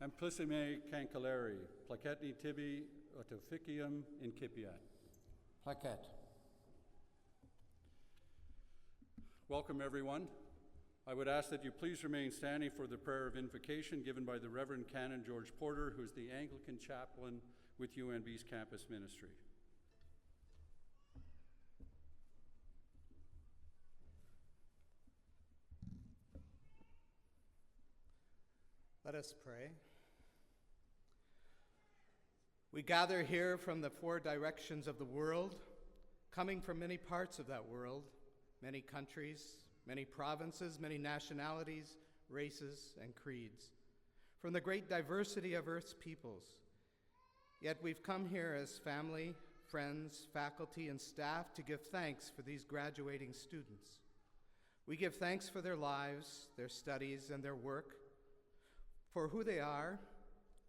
Amplissime cancelleri, placetni tibi otoficium incipiat. Plaquette. Welcome, everyone. I would ask that you please remain standing for the prayer of invocation given by the Reverend Canon George Porter, who is the Anglican chaplain with UNB's campus ministry. Let us pray. We gather here from the four directions of the world, coming from many parts of that world, many countries, many provinces, many nationalities, races, and creeds, from the great diversity of Earth's peoples. Yet we've come here as family, friends, faculty, and staff to give thanks for these graduating students. We give thanks for their lives, their studies, and their work, for who they are,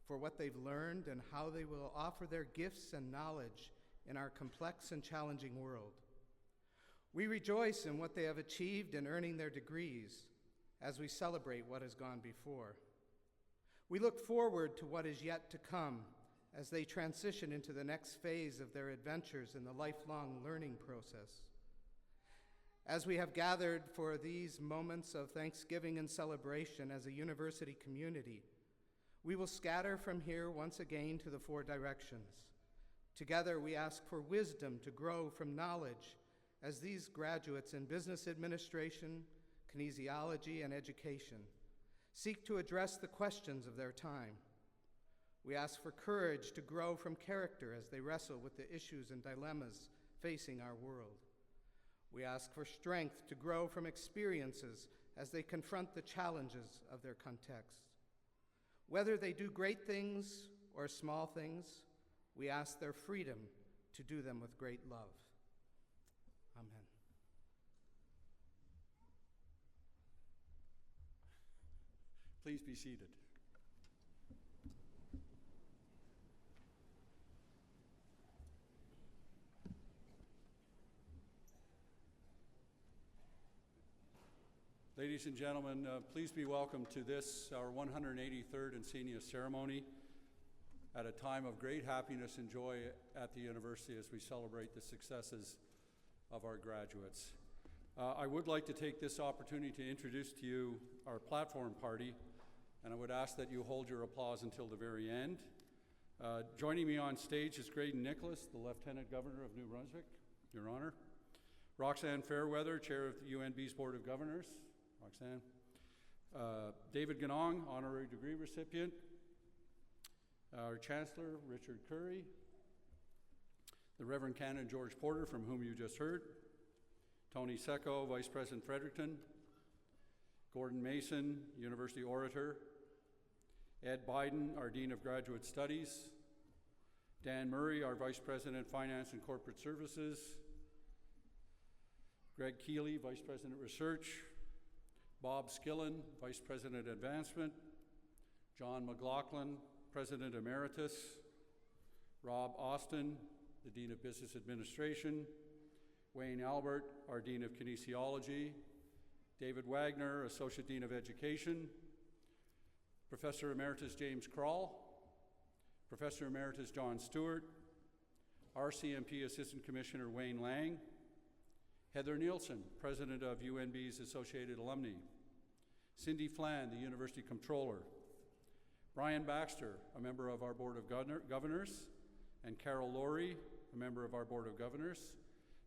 for what they've learned, and how they will offer their gifts and knowledge in our complex and challenging world. We rejoice in what they have achieved in earning their degrees as we celebrate what has gone before. We look forward to what is yet to come as they transition into the next phase of their adventures in the lifelong learning process. As we have gathered for these moments of thanksgiving and celebration as a university community, we will scatter from here once again to the four directions. Together we ask for wisdom to grow from knowledge as these graduates in business administration, kinesiology, and education seek to address the questions of their time. We ask for courage to grow from character as they wrestle with the issues and dilemmas facing our world. We ask for strength to grow from experiences as they confront the challenges of their context. Whether they do great things or small things, we ask their freedom to do them with great love. Amen. Please be seated. Ladies and gentlemen, please be welcome to this, our 183rd Encaenia Ceremony, at a time of great happiness and joy at the university as we celebrate the successes of our graduates. I would like to take this opportunity to introduce to you our platform party, and I would ask that you hold your applause until the very end. Joining me on stage is Graydon Nicholas, the Lieutenant Governor of New Brunswick, Your Honor. Roxanne Fairweather, Chair of the UNB's Board of Governors. Roxanne. David Ganong, Honorary Degree recipient. Our Chancellor, Richard Curry. The Reverend Canon George Porter, from whom you just heard. Tony Secco, Vice President Fredericton. Gordon Mason, University Orator. Ed Biden, our Dean of Graduate Studies. Dan Murray, our Vice President, Finance and Corporate Services. Greg Keeley, Vice President, Research. Bob Skillen, Vice President, Advancement. John McLaughlin, President Emeritus. Rob Austin, the Dean of Business Administration. Wayne Albert, our Dean of Kinesiology. David Wagner, Associate Dean of Education. Professor Emeritus James Krall. Professor Emeritus John Stewart. RCMP Assistant Commissioner Wayne Lang. Heather Nielsen, President of UNB's Associated Alumni. Cindy Flan, the University Comptroller. Brian Baxter, a member of our Board of Governors. And Carol Laurie, a member of our Board of Governors.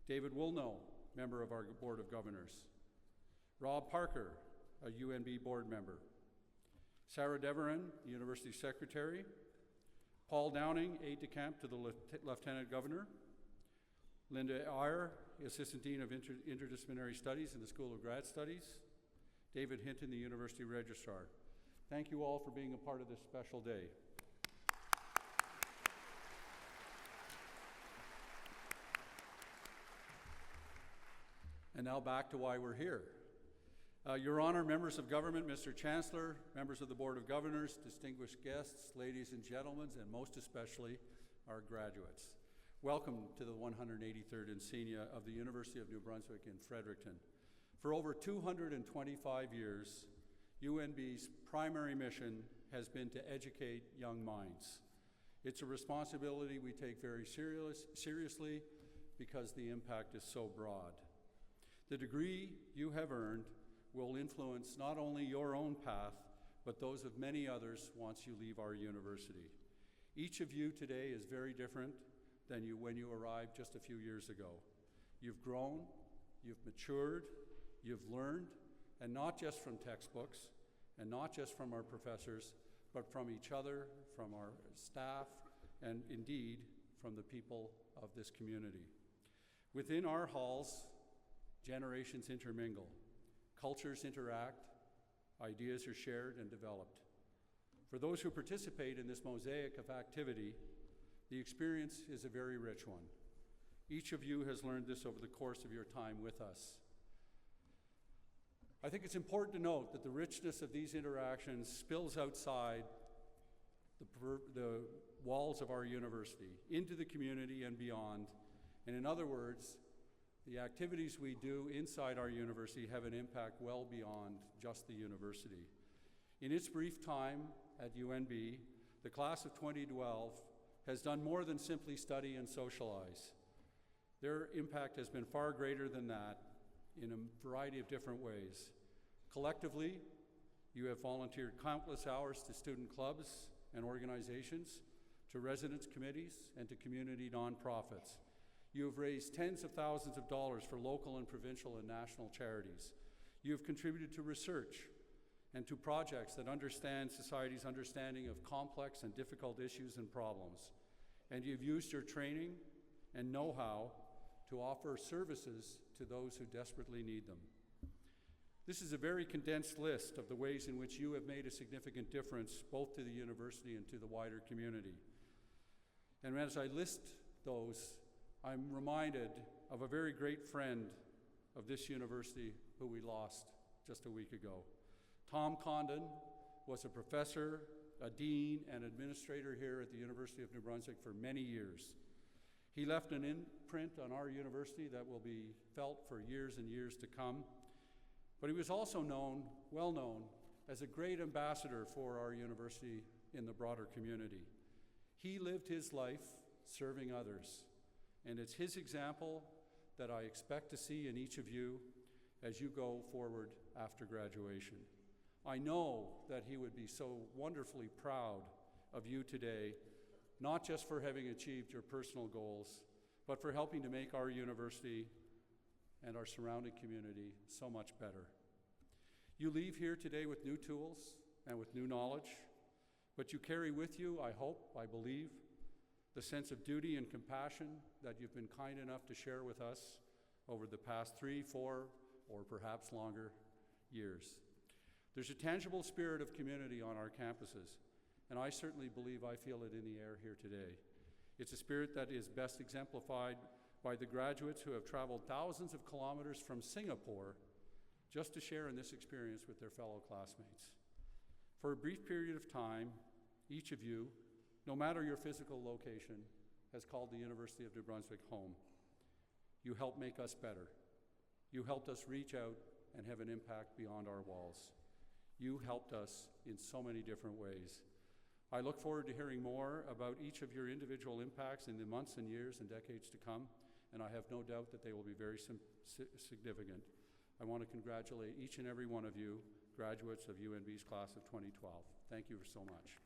David Woolnow, member of our Board of Governors. Rob Parker, a UNB board member. Sarah Deverin, University Secretary. Paul Downing, aide-de-camp to the Lieutenant Governor. Linda Eyre, Assistant Dean of Interdisciplinary Studies in the School of Grad Studies. David Hinton, the University Registrar. Thank you all for being a part of this special day. And now back to why we're here. Your Honor, members of government, Mr. Chancellor, members of the Board of Governors, distinguished guests, ladies and gentlemen, and most especially our graduates. Welcome to the 183rd Encaenia of the University of New Brunswick in Fredericton. For over 225 years, UNB's primary mission has been to educate young minds. It's a responsibility we take very seriously because the impact is so broad. The degree you have earned will influence not only your own path, but those of many others once you leave our university. Each of you today is very different than when you arrived just a few years ago. You've grown, you've matured, you've learned, and not just from textbooks, and not just from our professors, but from each other, from our staff, and indeed from the people of this community. Within our halls, generations intermingle, cultures interact, ideas are shared and developed. For those who participate in this mosaic of activity, the experience is a very rich one. Each of you has learned this over the course of your time with us. I think it's important to note that the richness of these interactions spills outside the walls of our university, into the community and beyond. And in other words, the activities we do inside our university have an impact well beyond just the university. In its brief time at UNB, the class of 2012 has done more than simply study and socialize. Their impact has been far greater than that in a variety of different ways. Collectively, you have volunteered countless hours to student clubs and organizations, to residence committees, and to community nonprofits. You have raised tens of thousands of dollars for local and provincial and national charities. You have contributed to research and to projects that understand society's understanding of complex and difficult issues and problems. And you've used your training and know-how to offer services to those who desperately need them. This is a very condensed list of the ways in which you have made a significant difference both to the university and to the wider community. And as I list those, I'm reminded of a very great friend of this university who we lost just a week ago. Tom Condon was a professor, a dean, and administrator here at the University of New Brunswick for many years. He left an imprint on our university that will be felt for years and years to come. But he was also well known, as a great ambassador for our university in the broader community. He lived his life serving others, and it's his example that I expect to see in each of you as you go forward after graduation. I know that he would be so wonderfully proud of you today, not just for having achieved your personal goals, but for helping to make our university and our surrounding community so much better. You leave here today with new tools and with new knowledge, but you carry with you, I hope, I believe, the sense of duty and compassion that you've been kind enough to share with us over the past 3, 4, or perhaps longer years. There's a tangible spirit of community on our campuses, and I certainly believe I feel it in the air here today. It's a spirit that is best exemplified by the graduates who have traveled thousands of kilometers from Singapore just to share in this experience with their fellow classmates. For a brief period of time, each of you, no matter your physical location, has called the University of New Brunswick home. You helped make us better. You helped us reach out and have an impact beyond our walls. You helped us in so many different ways. I look forward to hearing more about each of your individual impacts in the months and years and decades to come, and I have no doubt that they will be very significant. I want to congratulate each and every one of you, graduates of UNB's class of 2012. Thank you so much.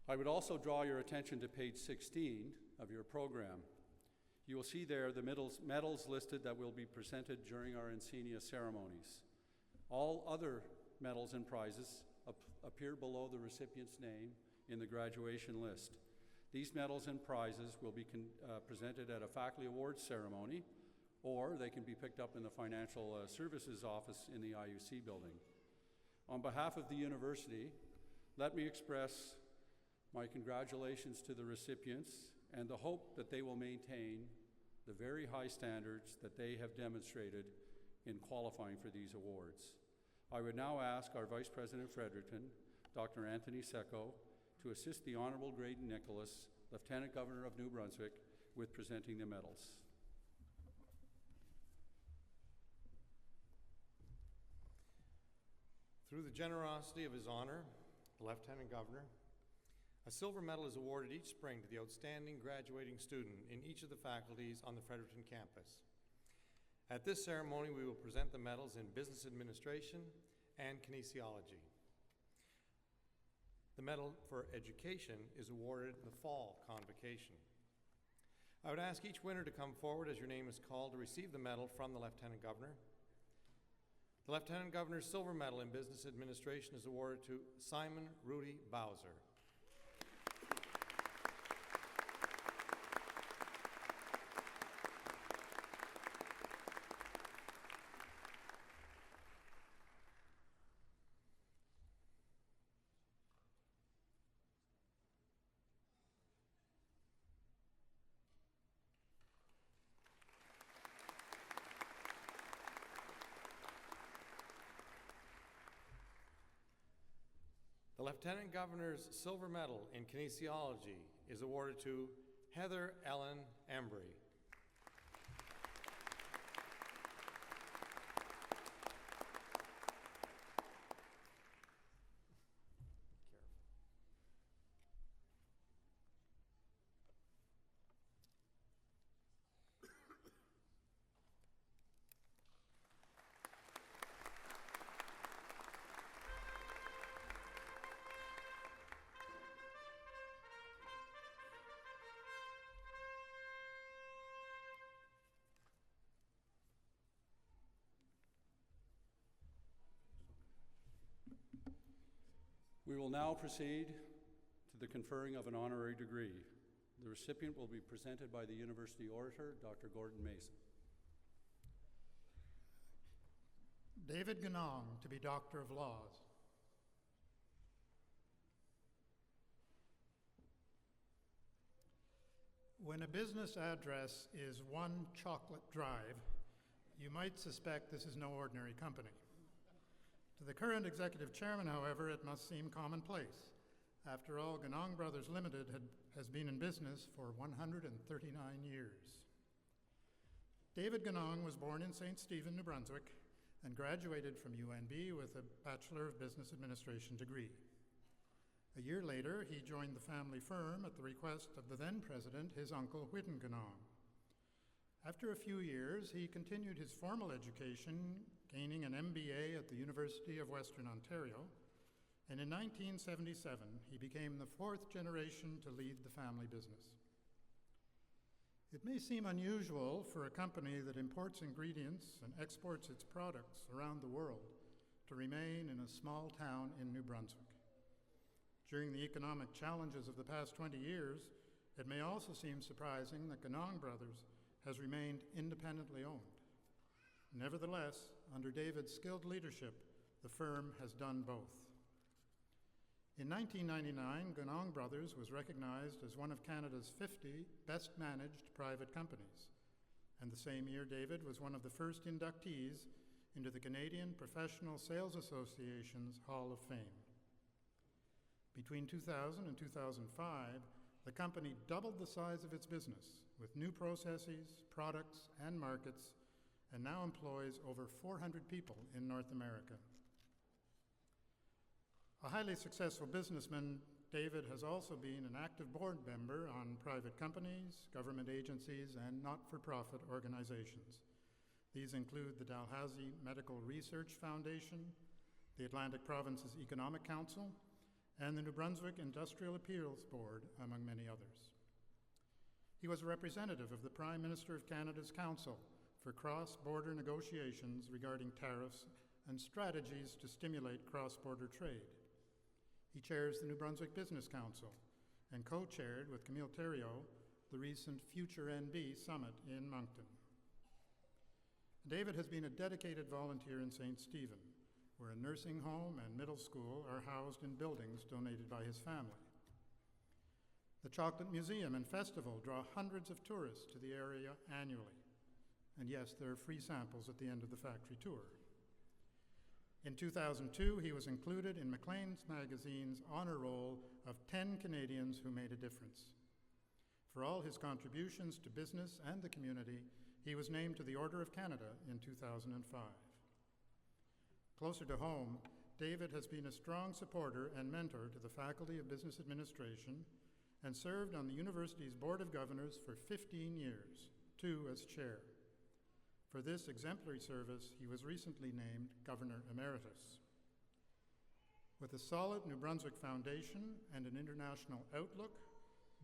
I would also draw your attention to page 16 of your program. You will see there the medals listed that will be presented during our Encaenia ceremonies. All other medals and prizes appear below the recipient's name in the graduation list. These medals and prizes will be presented at a faculty awards ceremony, or they can be picked up in the Financial Services Office in the IUC building. On behalf of the university, let me express my congratulations to the recipients and the hope that they will maintain the very high standards that they have demonstrated in qualifying for these awards. I would now ask our Vice President Fredericton, Dr. Anthony Secco, to assist the Honorable Graydon Nicholas, Lieutenant Governor of New Brunswick, with presenting the medals. Through the generosity of His Honor, the Lieutenant Governor, a silver medal is awarded each spring to the outstanding graduating student in each of the faculties on the Fredericton campus. At this ceremony, we will present the medals in Business Administration and Kinesiology. The Medal for Education is awarded in the fall convocation. I would ask each winner to come forward as your name is called to receive the medal from the Lieutenant Governor. The Lieutenant Governor's Silver Medal in Business Administration is awarded to Simon Rudy Bowser. The Lieutenant Governor's Silver Medal in Kinesiology is awarded to Heather Ellen Embry. We will now proceed to the conferring of an honorary degree. The recipient will be presented by the University Orator, Dr. Gordon Mason. David Ganong, to be Doctor of Laws. When a business address is one chocolate drive, you might suspect this is no ordinary company. To the current executive chairman, however, it must seem commonplace. After all, Ganong Brothers Limited has been in business for 139 years. David Ganong was born in St. Stephen, New Brunswick, and graduated from UNB with a Bachelor of Business Administration degree. A year later, he joined the family firm at the request of the then president, his uncle, Whitten Ganong. After a few years, he continued his formal education, gaining an MBA at the University of Western Ontario, and in 1977, he became the fourth generation to lead the family business. It may seem unusual for a company that imports ingredients and exports its products around the world to remain in a small town in New Brunswick. During the economic challenges of the past 20 years, it may also seem surprising that Ganong Brothers has remained independently owned. Nevertheless, under David's skilled leadership, the firm has done both. In 1999, Ganong Brothers was recognized as one of Canada's 50 best-managed private companies, and the same year David was one of the first inductees into the Canadian Professional Sales Association's Hall of Fame. Between 2000 and 2005, the company doubled the size of its business with new processes, products, and markets, and now employs over 400 people in North America. A highly successful businessman, David has also been an active board member on private companies, government agencies, and not-for-profit organizations. These include the Dalhousie Medical Research Foundation, the Atlantic Province's Economic Council, and the New Brunswick Industrial Appeals Board, among many others. He was a representative of the Prime Minister of Canada's Council for cross-border negotiations regarding tariffs and strategies to stimulate cross-border trade. He chairs the New Brunswick Business Council and co-chaired with Camille Theriault the recent Future NB Summit in Moncton. David has been a dedicated volunteer in St. Stephen, where a nursing home and middle school are housed in buildings donated by his family. The Chocolate Museum and Festival draw hundreds of tourists to the area annually. And yes, there are free samples at the end of the factory tour. In 2002, he was included in Maclean's magazine's honor roll of 10 Canadians who made a difference. For all his contributions to business and the community, he was named to the Order of Canada in 2005. Closer to home, David has been a strong supporter and mentor to the Faculty of Business Administration and served on the university's Board of Governors for 15 years, 2 as chair. For this exemplary service, he was recently named Governor Emeritus. With a solid New Brunswick foundation and an international outlook,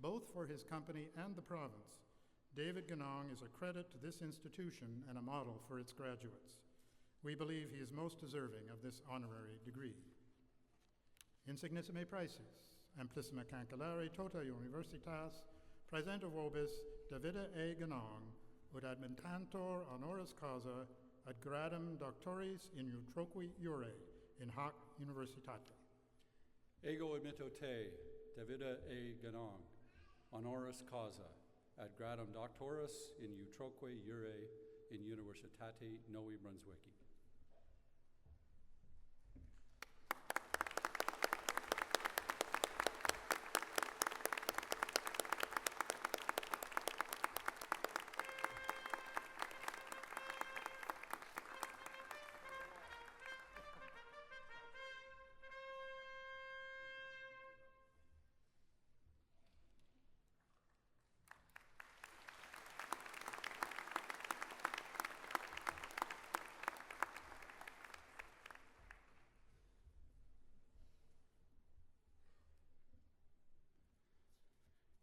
both for his company and the province, David Ganong is a credit to this institution and a model for its graduates. We believe he is most deserving of this honorary degree. Insignissime praeses, amplissima cancelare tota universitas, praesenter vobis Davida A. Ganong, ut admittantor honoris causa ad gradum doctoris in utroque iure, in hoc universitate. Ego admitto te, Davida A. Ganong, honoris causa, ad gradum doctoris in utroque iure in universitate Novi Brunswicki.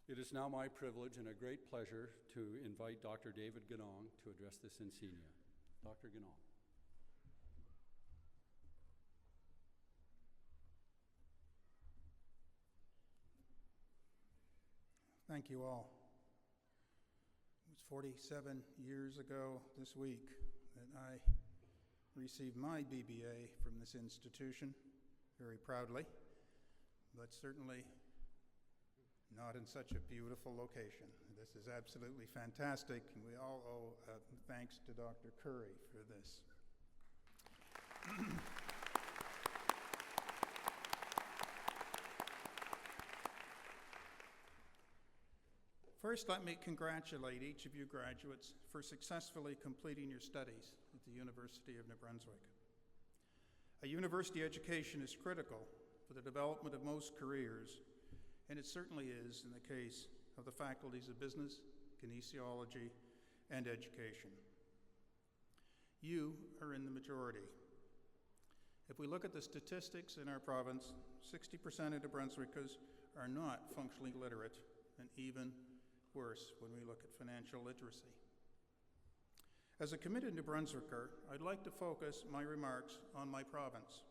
It is now my privilege and a great pleasure to invite Dr. David Ganong to address this insignia. Dr. Ganong. Thank you all. It was 47 years ago this week that I received my BBA from this institution, very proudly, but certainly not in such a beautiful location. This is absolutely fantastic, and we all owe thanks to Dr. Curry for this. First, let me congratulate each of you graduates for successfully completing your studies at the University of New Brunswick. A university education is critical for the development of most careers, and it certainly is in the case of the faculties of business, kinesiology, and education. You are in the majority. If we look at the statistics in our province, 60% of New Brunswickers are not functionally literate, and even worse when we look at financial literacy. As a committed New Brunswicker, I'd like to focus my remarks on my province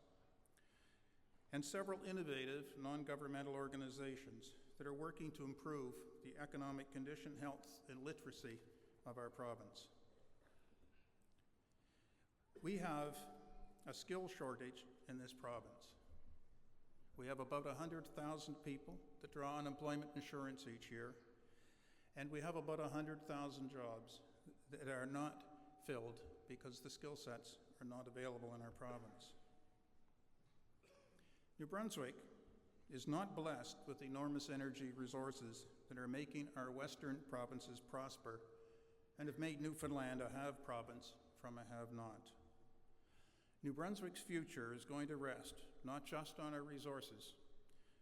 and several innovative non-governmental organizations that are working to improve the economic condition, health, and literacy of our province. We have a skill shortage in this province. We have about 100,000 people that draw unemployment insurance each year, and we have about 100,000 jobs that are not filled because the skill sets are not available in our province. New Brunswick is not blessed with enormous energy resources that are making our western provinces prosper and have made Newfoundland a have province from a have-not. New Brunswick's future is going to rest not just on our resources,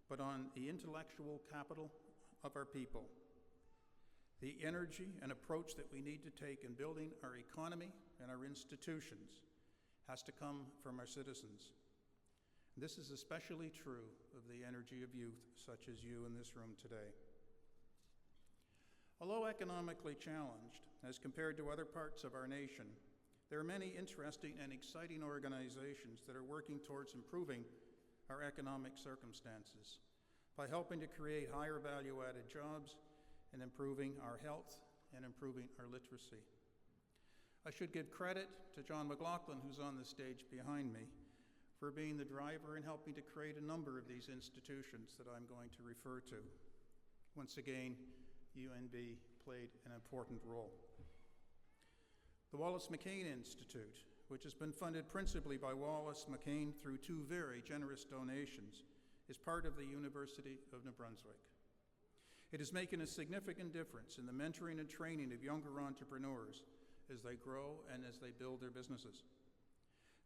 but on the intellectual capital of our people. The energy and approach that we need to take in building our economy and our institutions has to come from our citizens. This is especially true of the energy of youth, such as you in this room today. Although economically challenged, as compared to other parts of our nation, there are many interesting and exciting organizations that are working towards improving our economic circumstances by helping to create higher value-added jobs and improving our health and improving our literacy. I should give credit to John McLaughlin, who's on the stage behind me, for being the driver in helping to create a number of these institutions that I'm going to refer to. Once again, UNB played an important role. The Wallace McCain Institute, which has been funded principally by Wallace McCain through 2 very generous donations, is part of the University of New Brunswick. It is making a significant difference in the mentoring and training of younger entrepreneurs as they grow and as they build their businesses.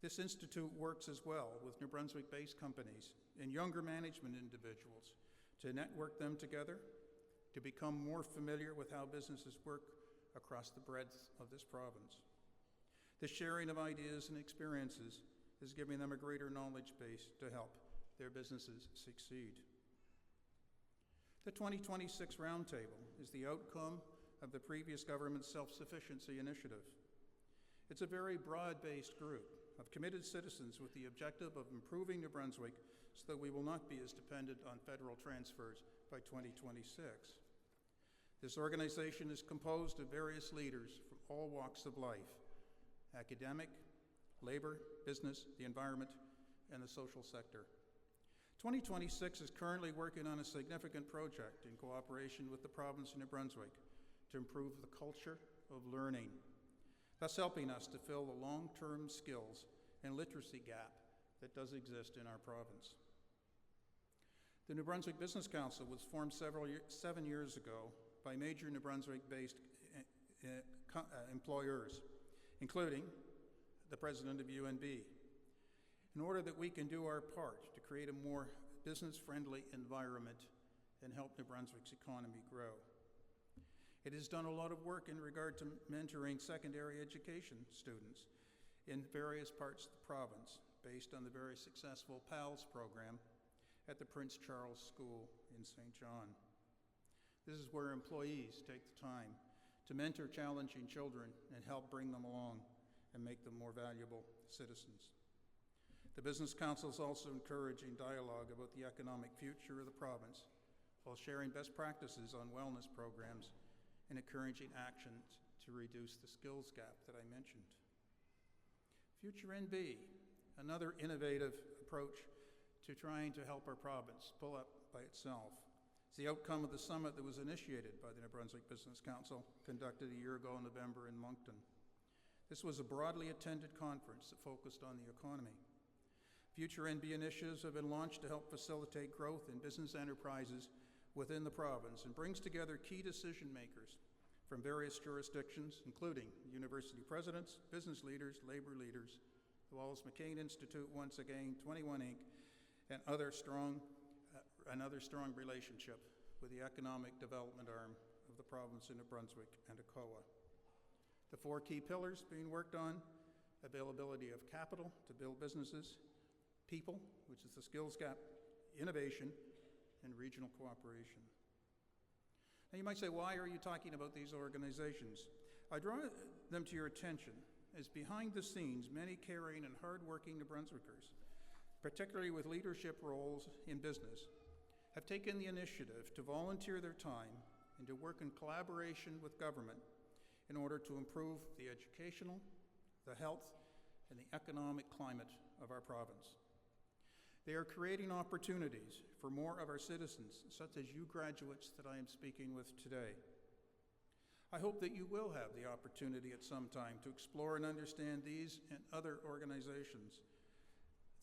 This institute works as well with New Brunswick-based companies and younger management individuals to network them together, to become more familiar with how businesses work across the breadth of this province. The sharing of ideas and experiences is giving them a greater knowledge base to help their businesses succeed. The 2026 Roundtable is the outcome of the previous government's self-sufficiency initiative. It's a very broad-based group of committed citizens with the objective of improving New Brunswick so that we will not be as dependent on federal transfers by 2026. This organization is composed of various leaders from all walks of life: academic, labor, business, the environment, and the social sector. 2026 is currently working on a significant project in cooperation with the province of New Brunswick to improve the culture of learning, thus helping us to fill the long-term skills and literacy gap that does exist in our province. The New Brunswick Business Council was formed 7 years ago by major New Brunswick-based employers, including the president of UNB, in order that we can do our part to create a more business-friendly environment and help New Brunswick's economy grow. It has done a lot of work in regard to mentoring secondary education students in various parts of the province, based on the very successful PALS program at the Prince Charles School in St. John. This is where employees take the time to mentor challenging children and help bring them along and make them more valuable citizens. The Business Council is also encouraging dialogue about the economic future of the province while sharing best practices on wellness programs and encouraging actions to reduce the skills gap that I mentioned. Future NB, another innovative approach to trying to help our province pull up by itself. It's the outcome of the summit that was initiated by the New Brunswick Business Council, conducted a year ago in November in Moncton. This was a broadly attended conference that focused on the economy. Future NB initiatives have been launched to help facilitate growth in business enterprises within the province and brings together key decision makers from various jurisdictions, including university presidents, business leaders, labor leaders, the Wallace McCain Institute, once again, 21 Inc., and another strong relationship with the economic development arm of the province of New Brunswick and ACOA. The 4 key pillars being worked on: availability of capital to build businesses, people, which is the skills gap, innovation, and regional cooperation. Now you might say, why are you talking about these organizations? I draw them to your attention as behind the scenes, many caring and hardworking New Brunswickers, particularly with leadership roles in business, have taken the initiative to volunteer their time and to work in collaboration with government in order to improve the educational, the health, and the economic climate of our province. They are creating opportunities for more of our citizens, such as you graduates that I am speaking with today. I hope that you will have the opportunity at some time to explore and understand these and other organizations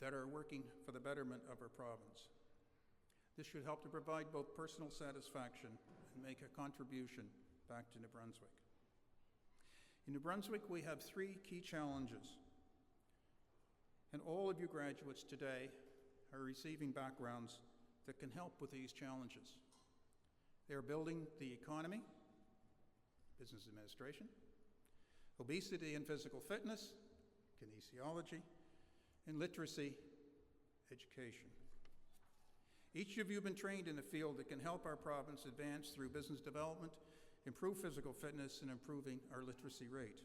that are working for the betterment of our province. This should help to provide both personal satisfaction and make a contribution back to New Brunswick. In New Brunswick, we have 3 key challenges, and all of you graduates today are receiving backgrounds that can help with these challenges. They are building the economy, business administration, obesity and physical fitness, kinesiology, and literacy education. Each of you have been trained in a field that can help our province advance through business development, improve physical fitness, and improving our literacy rate.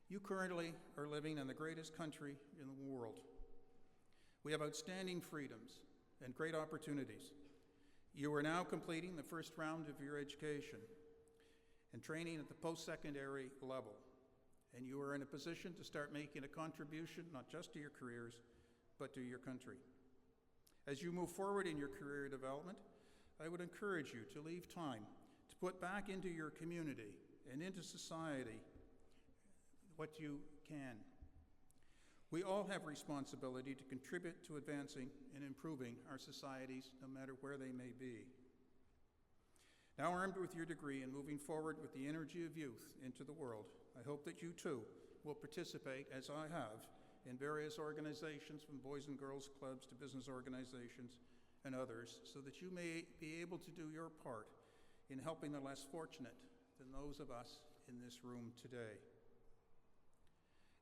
You currently are living in the greatest country in the world. We have outstanding freedoms and great opportunities. You are now completing the first round of your education and training at the post-secondary level, and you are in a position to start making a contribution not just to your careers, but to your country. As you move forward in your career development, I would encourage you to leave time to put back into your community and into society what you can. We all have responsibility to contribute to advancing and improving our societies, no matter where they may be. Now armed with your degree and moving forward with the energy of youth into the world, I hope that you too will participate, as I have, in various organizations, from Boys and Girls Clubs to business organizations and others, so that you may be able to do your part in helping the less fortunate than those of us in this room today.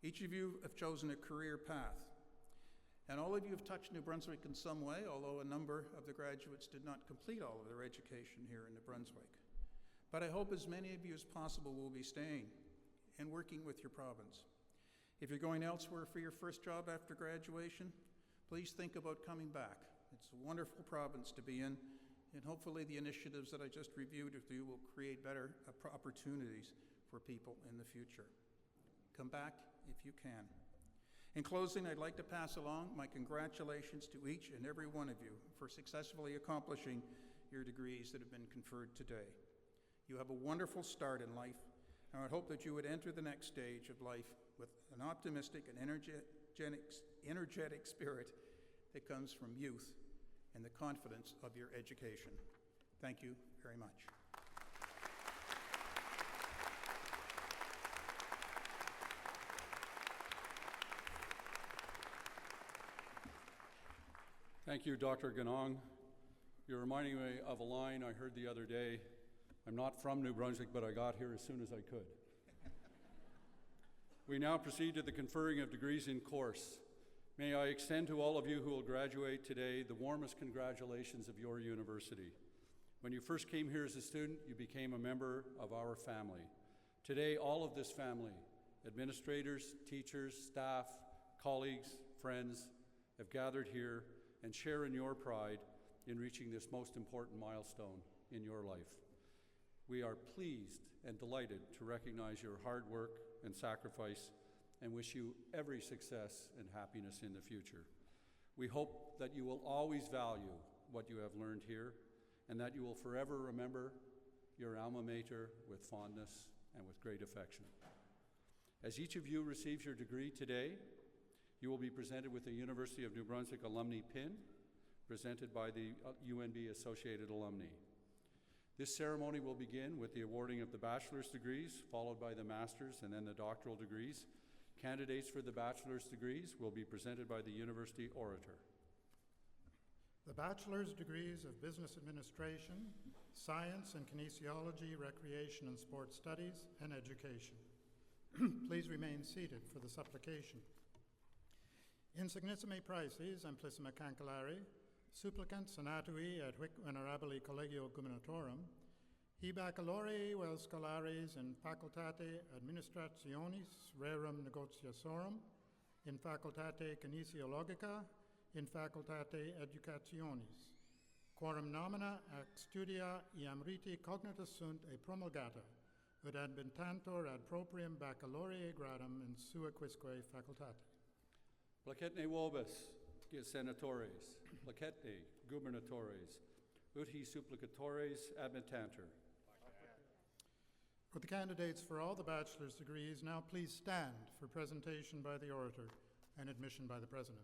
Each of you have chosen a career path, and all of you have touched New Brunswick in some way, although a number of the graduates did not complete all of their education here in New Brunswick. But I hope as many of you as possible will be staying and working with your province. If you're going elsewhere for your first job after graduation, please think about coming back. It's a wonderful province to be in, and hopefully the initiatives that I just reviewed with you will create better opportunities for people in the future. Come back if you can. In closing, I'd like to pass along my congratulations to each and every one of you for successfully accomplishing your degrees that have been conferred today. You have a wonderful start in life, and I would hope that you would enter the next stage of life with an optimistic and energetic spirit that comes from youth and the confidence of your education. Thank you very much. Thank you, Dr. Ganong. You're reminding me of a line I heard the other day. I'm not from New Brunswick, but I got here as soon as I could. We now proceed to the conferring of degrees in course. May I extend to all of you who will graduate today the warmest congratulations of your university. When you first came here as a student, you became a member of our family. Today, all of this family, administrators, teachers, staff, colleagues, friends, have gathered here and share in your pride in reaching this most important milestone in your life. We are pleased and delighted to recognize your hard work and sacrifice and wish you every success and happiness in the future. We hope that you will always value what you have learned here and that you will forever remember your alma mater with fondness and with great affection. As each of you receives your degree today, you will be presented with the University of New Brunswick Alumni Pin, presented by the UNB Associated Alumni. This ceremony will begin with the awarding of the bachelor's degrees, followed by the master's and then the doctoral degrees. Candidates for the bachelor's degrees will be presented by the University Orator. The bachelor's degrees of Business Administration, Science and Kinesiology, Recreation and Sports Studies, and Education. Please remain seated for the supplication. Insignissime praeses amplissima cancellari, supplicant senatui et hic venerabili collegio gubernatorem, hi baccalaureae vel scholares in facultate administrationis rerum negotiasorum, in facultate kinesiologica, in facultate educationis. Quorum nomina ac studia iam riti cognita sunt e promulgata, ut adventantur ad proprium baccalaureae gradum in sua quisque facultate. Placetne vobis, senatores, placetne gubernatores, ut hi supplicatores admittantur. Would the candidates for all the bachelor's degrees now please stand for presentation by the orator and admission by the president.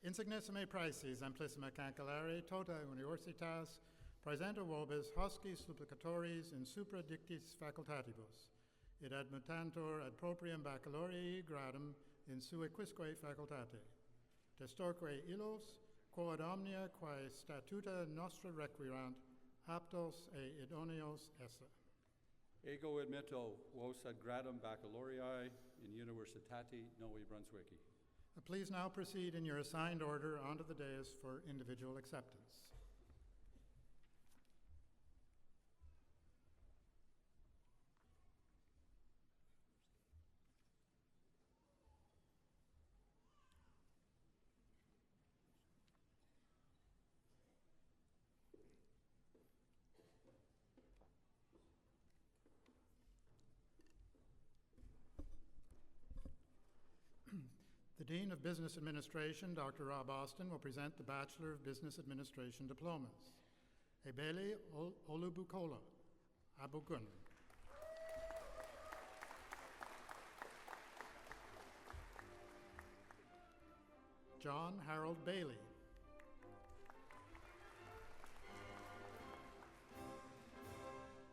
Insignissime praeses amplissima cancellare tota universitas praesenta vobis hosci supplicatoris in supra dictis facultatibus, id admittantur ad proprium baccalaureae gradum in sua quisque facultate. Testorque illos, quod omnia quae statuta nostra requirant, aptos e idoneos esse. Ego admitto vos ad gradum baccalaureae in Universitati Novi Brunswicki. Please now proceed in your assigned order onto the dais for individual acceptance. The Dean of Business Administration, Dr. Rob Austin, will present the Bachelor of Business Administration diplomas. Ebele Olubukola, Abogun. John Harold Bailey.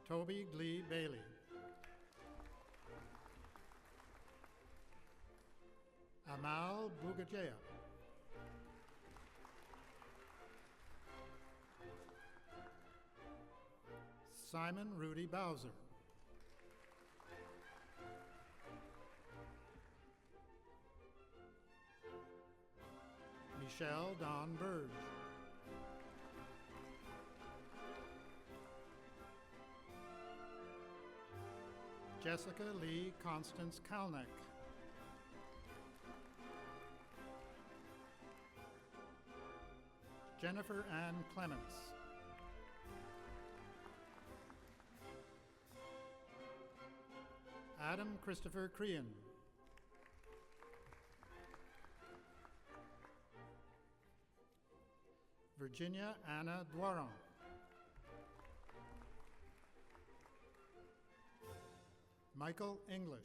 Toby Glee Bailey. Amal Bugajaya. Simon Rudy Bowser. Michelle Dawn Burge. Jessica Lee Constance Kalnick. Jennifer Ann Clements. Adam Christopher Crean. Virginia Anna Dwaron. Michael English.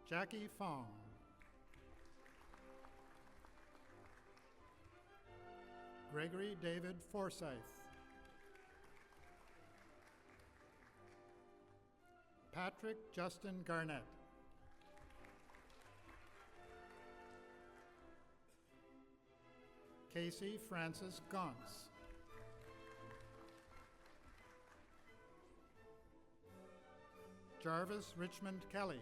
Jackie Fong. Gregory David Forsyth. Patrick Justin Garnett. Casey Francis Gauntz. Jarvis Richmond Kelly.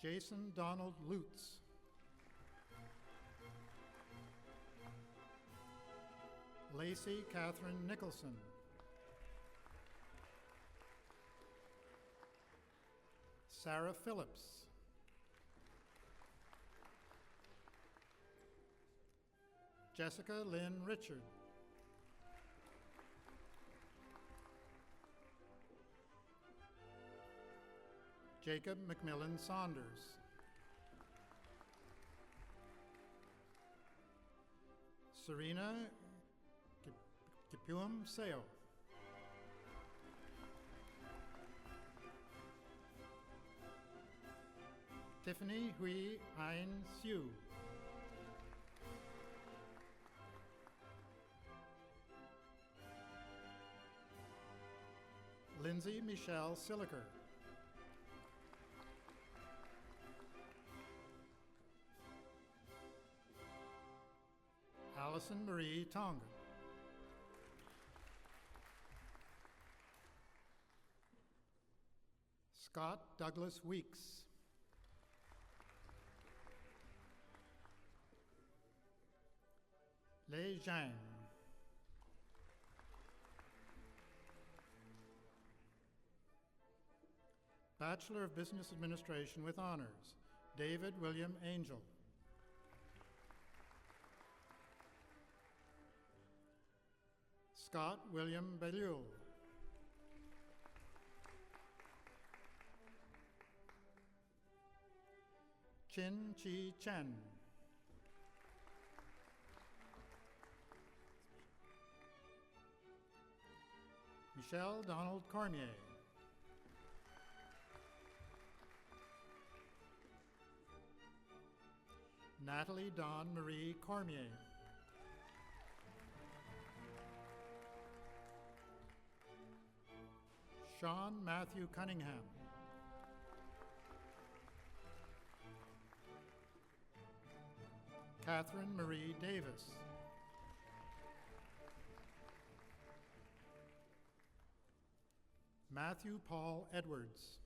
Jason Donald Lutz. Lacey Catherine Nicholson. Sarah Phillips. Jessica Lynn Richard. Jacob McMillan Saunders. Serena Kipuum Seo. Tiffany Hui Ain Siu. Lindsay Michelle Silliker. Allison Marie Tonga. Scott Douglas Weeks. Lei Zhang. Bachelor of Business Administration with Honors, David William Angel. Scott William Bellew. Chin Chi Chen. Michelle Donald Cormier. Natalie Dawn Marie Cormier. Sean Matthew Cunningham. Catherine Marie Davis. Matthew Paul Edwards.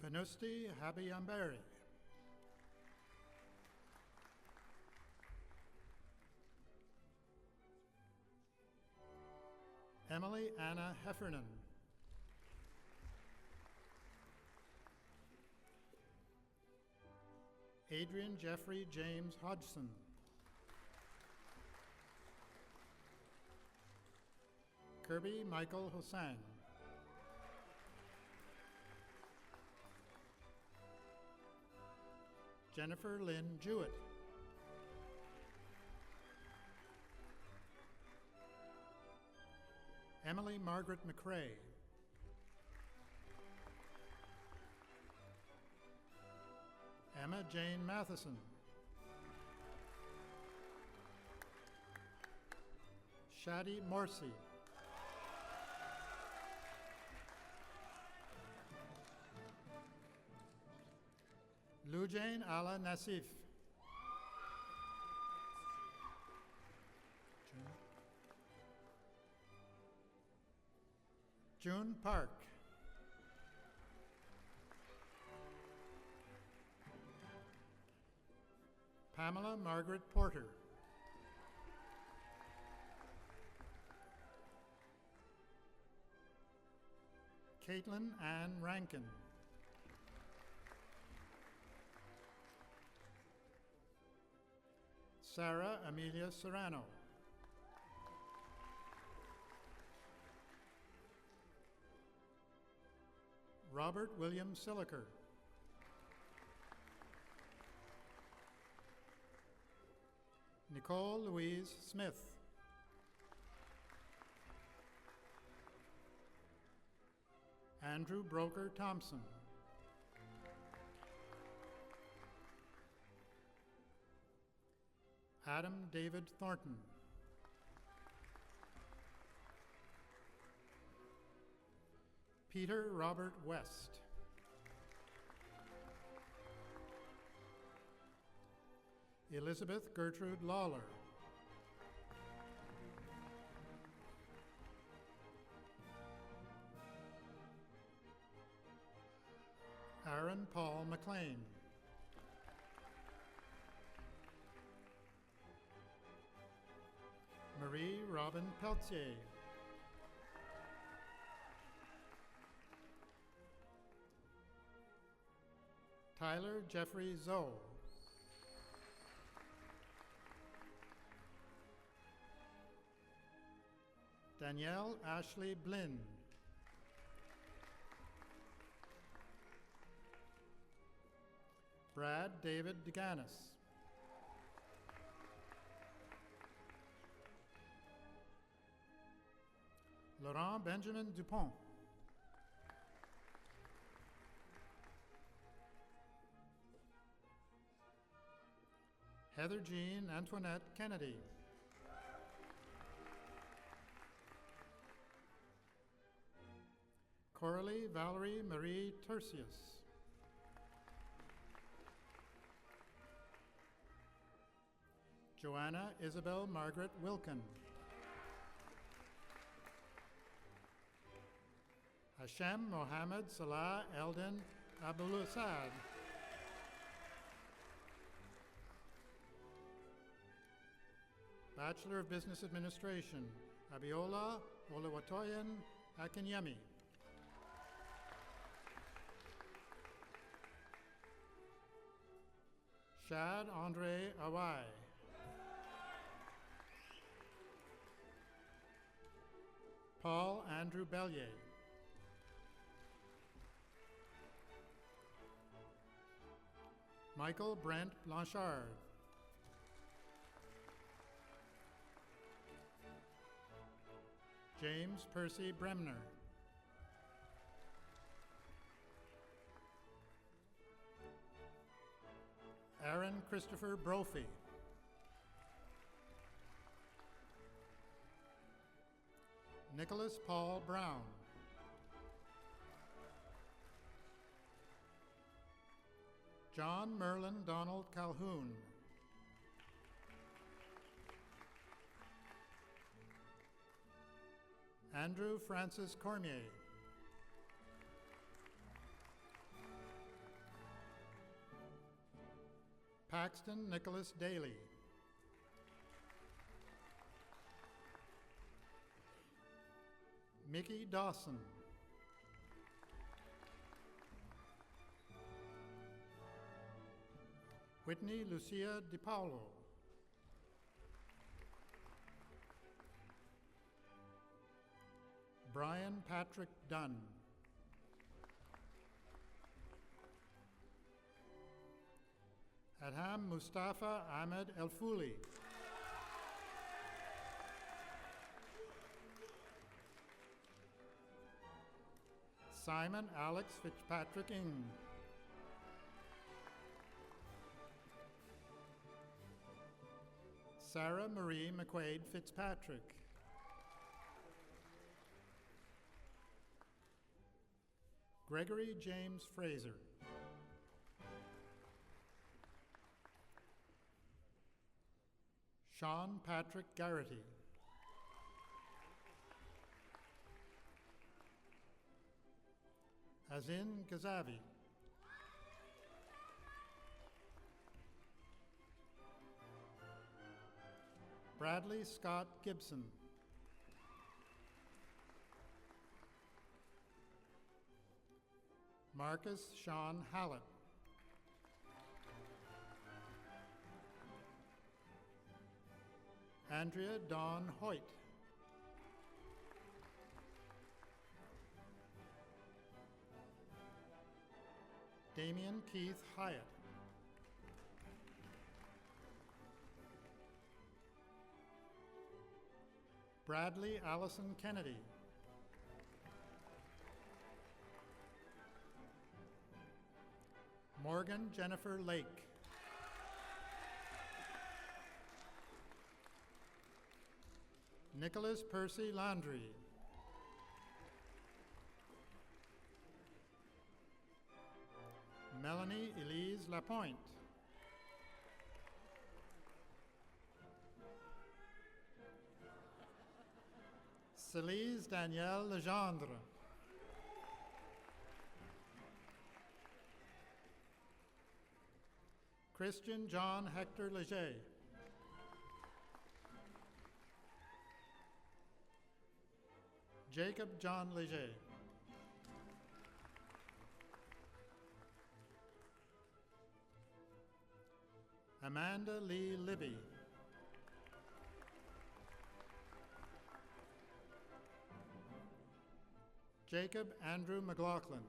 Venusti Habiyambari. Emily Anna Heffernan. Adrian Jeffrey James Hodgson. Kirby Michael Hosang. Jennifer Lynn Jewett. Emily Margaret McCrae. Emma Jane Matheson. Shadi Morsi. Lujain Ala Nasif. June Park. Pamela Margaret Porter. Caitlin Ann Rankin. Sarah Amelia Serrano. Robert William Silliker. Nicole Louise Smith. Andrew Broker Thompson. Adam David Thornton. Peter Robert West. Elizabeth Gertrude Lawler. Aaron Paul McLean. Marie Robin Peltier. Tyler Jeffrey Zoe. Danielle Ashley Blinn. Brad David DeGanis. Laurent Benjamin Dupont. Heather Jean Antoinette Kennedy. Coralie Valerie Marie Tertius. Joanna Isabel Margaret Wilkin. Hashem Mohammed Salah Eldin Abulussad. Bachelor of Business Administration, Abiola Olawatoyen Akinyemi. Shad Andre Awai. Paul Andrew Bellier. Michael Brent Blanchard. James Percy Bremner. Aaron Christopher Brophy. Nicholas Paul Brown. John Merlin Donald Calhoun. Andrew Francis Cormier. Paxton Nicholas Daly. Mickey Dawson. Whitney Lucia DiPaolo. Brian Patrick Dunn. Adham Mustafa Ahmed El-Fouli. Simon Alex Fitzpatrick Ing. Sarah Marie McQuaid Fitzpatrick. Gregory James Fraser. Sean Patrick Garrity. Azin Gazavi. Bradley Scott Gibson. Marcus Sean Hallett. Andrea Dawn Hoyt. Damian Keith Hyatt. Bradley Allison Kennedy. Morgan Jennifer Lake. Nicholas Percy Landry. Melanie Elise Lapointe. Celise Danielle Legendre. Christian John Hector Leger. Jacob John Leger. Amanda Lee Libby. Jacob Andrew McLaughlin.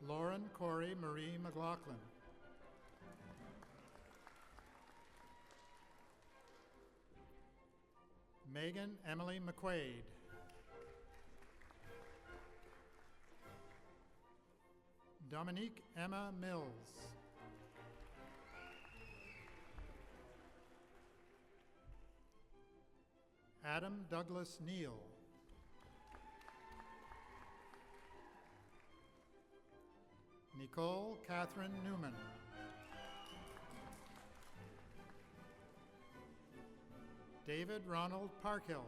Lauren Corey Marie McLaughlin. Megan Emily McQuaid. Dominique Emma Mills. Adam Douglas Neal. Nicole Catherine Newman. David Ronald Parkhill.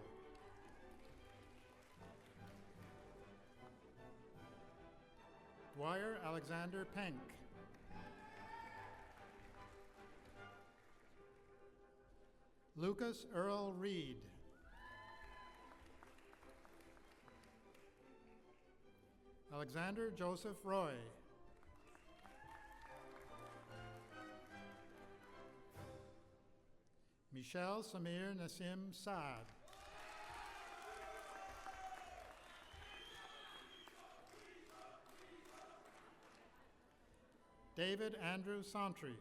Dwyer Alexander Penk. Lucas Earl Reed. Alexander Joseph Roy. Michelle Samir Nassim Saad. David Andrew Santry.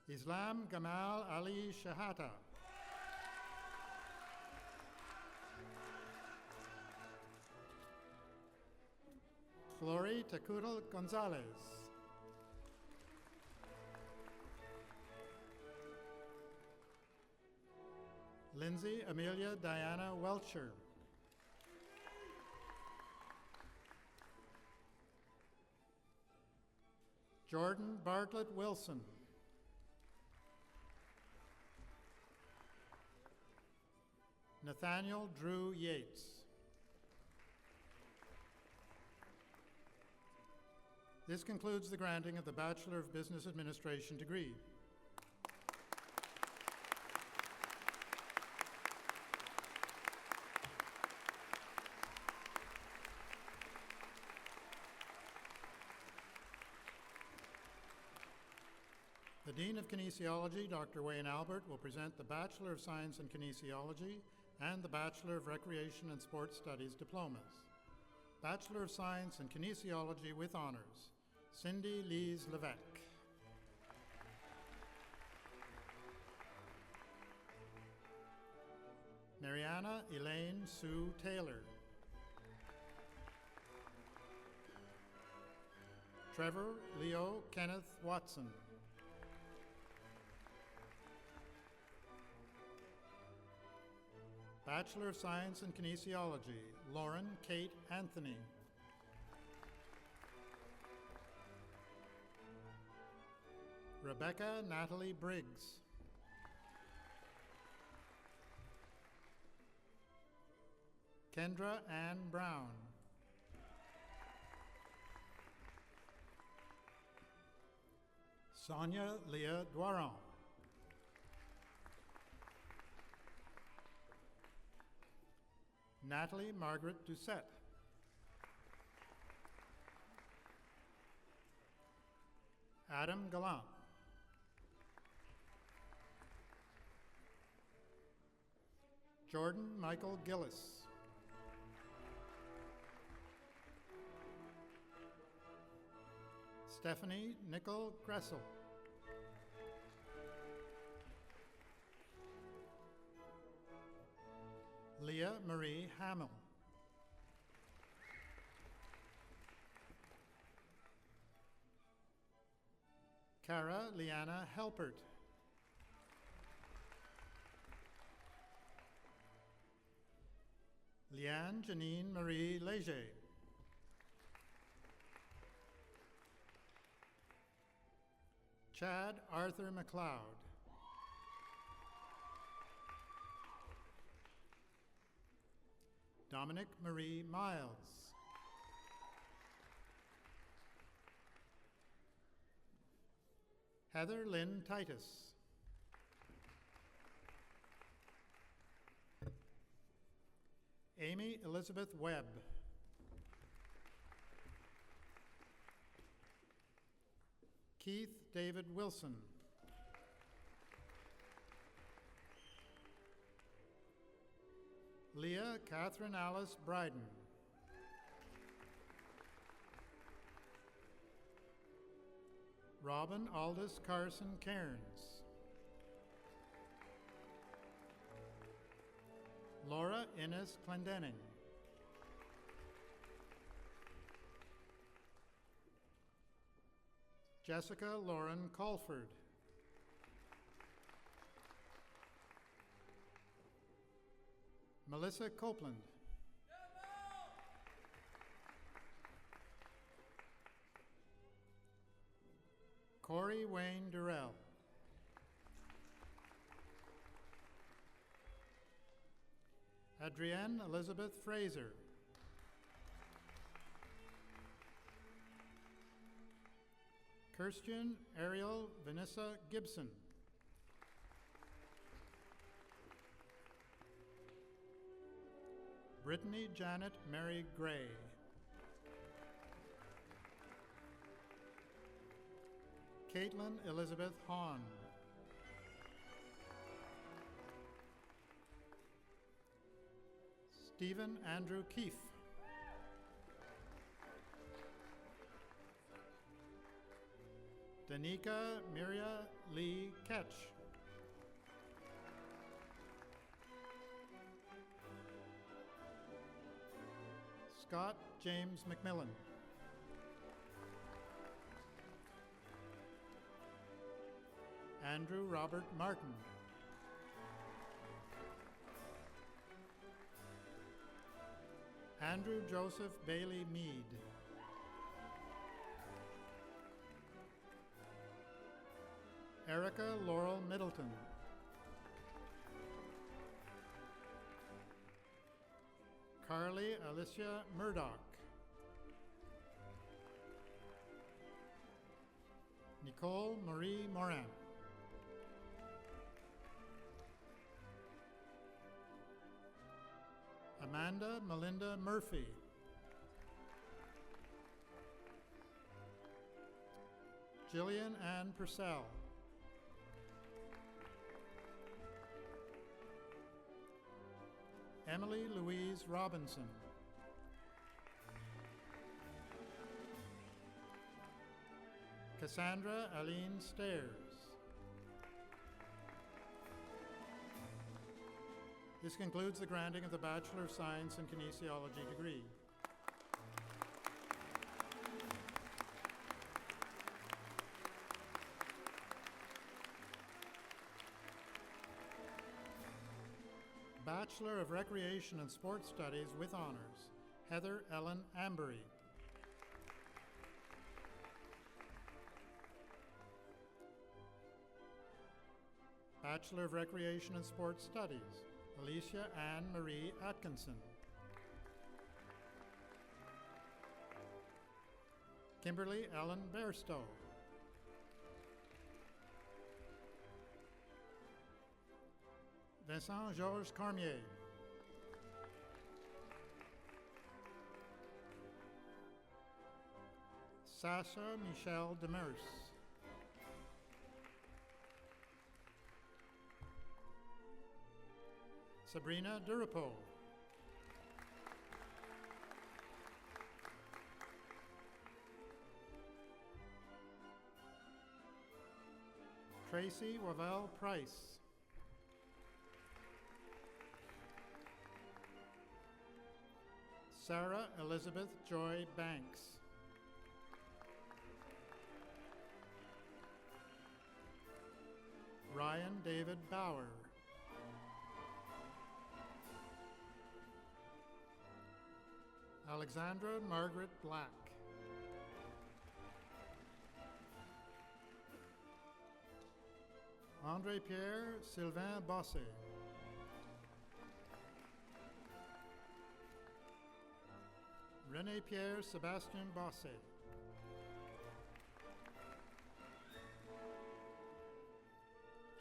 Islam Gamal Ali Shahata. Flory Takutal Gonzalez. Lindsay Amelia Diana Welcher. Jordan Bartlett Wilson. Nathaniel Drew Yates. This concludes the granting of the Bachelor of Business Administration degree. The Dean of Kinesiology, Dr. Wayne Albert, will present the Bachelor of Science in Kinesiology and the Bachelor of Recreation and Sports Studies diplomas. Bachelor of Science in Kinesiology with honors, Cindy Lise Levesque. Marianne Brianna Elaine Sue Taylor. Trevor Leo Kenneth Watson. Bachelor of Science in Kinesiology, Lauren Kate Anthony. Rebecca Natalie Briggs. Kendra Ann Brown. Sonia Leah Doiron. Natalie Margaret Doucette. Adam Gallant. Jordan Michael Gillis. Stephanie Nicole Gressel. Leah Marie Hamill. Cara Liana Helpert. Leanne Janine Marie Leger. Chad Arthur McLeod. Dominic Marie Miles. Heather Lynn Titus. Amy Elizabeth Webb. Keith David Wilson. Leah Catherine Alice Bryden. Robin Aldous Carson Cairns. Laura Innes Clendenning. Jessica Lauren Colford. Melissa Copeland. Corey Wayne Durrell. Adrienne Elizabeth Fraser. Kirstian Ariel Vanessa Gibson. Brittany Janet Mary Gray. Caitlin Elizabeth Hahn. Stephen Andrew Keefe. Danica Miria Lee Ketch. Scott James McMillan. Andrew Robert Martin. Andrew Joseph Bailey Mead. Erica Laurel Middleton. Carly Alicia Murdoch. Nicole Marie Morin. Amanda Melinda Murphy. Jillian Ann Purcell. Emily Louise Robinson. Cassandra Aline Stairs. This concludes the granting of the Bachelor of Science in Kinesiology degree. Bachelor of Recreation and Sports Studies with honors, Heather Ellen Ambery. Bachelor of Recreation and Sports Studies, Alicia Ann Marie Atkinson. Kimberly Ellen Bairstow. Vincent Georges Cormier. Sasha Michelle Demers. Sabrina Durapo. Tracy Wavell Price. Sarah Elizabeth Joy Banks. Ryan David Bauer. Alexandra Margaret Black. André Pierre Sylvain Bossé. René Pierre Sébastien Bossé.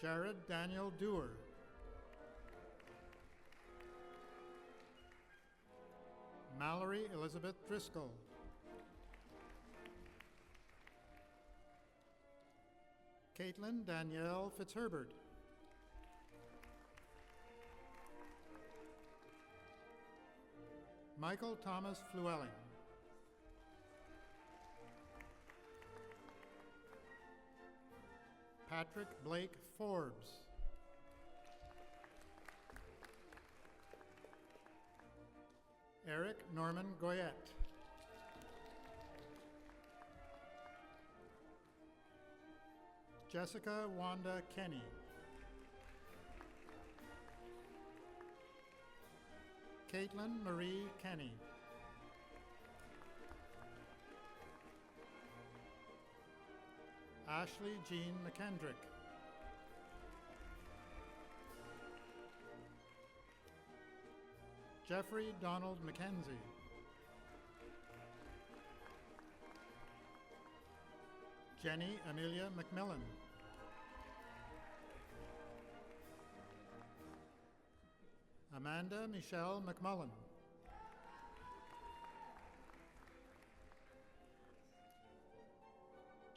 Jared Daniel Dewar. Mallory Elizabeth Driscoll. Caitlin Danielle Fitzherbert. Michael Thomas Flewelling. Patrick Blake Forbes. Eric Norman Goyette. Jessica Wanda Kenny. Caitlin Marie Kenny. Ashley Jean McKendrick. Jeffrey Donald McKenzie. Jenny Amelia McMillan. Amanda Michelle McMullen.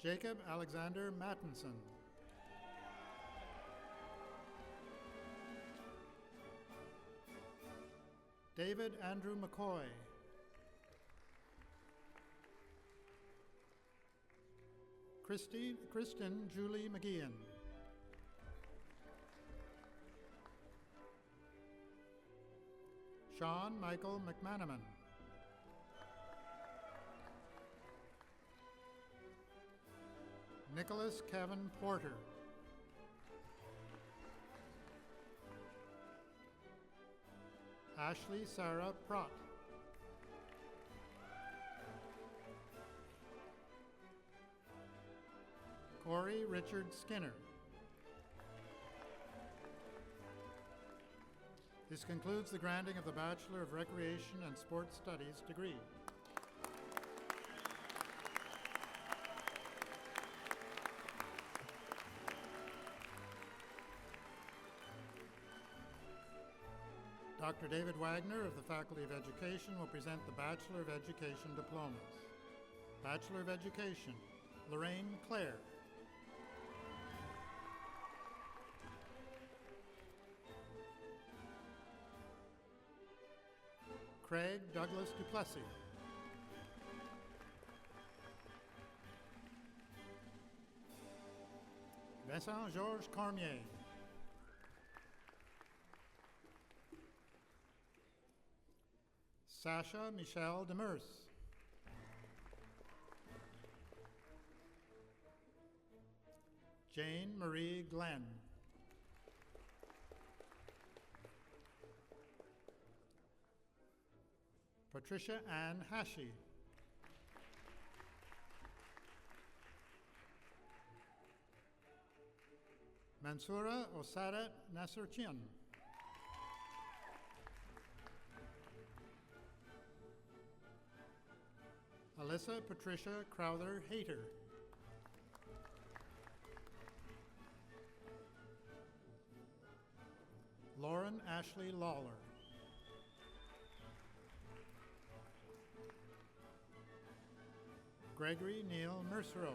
Jacob Alexander Mattinson. David Andrew McCoy. Kristen Julie McGeehan. Sean Michael McManaman. Nicholas Kevin Porter. Ashley Sarah Prott. Corey Richard Skinner. This concludes the granting of the Bachelor of Recreation and Sports Studies degree. Dr. David Wagner of the Faculty of Education will present the Bachelor of Education diplomas. Bachelor of Education, Lorraine Clare. Craig Douglas Duplessis. Vincent Georges Cormier. Sasha Michelle Demers. Jane Marie Glenn. Patricia Ann Hashi. Mansoura Osada Nasserchian. Alyssa Patricia Crowther Hayter. Lauren Ashley Lawler. Gregory Neil Mercereau.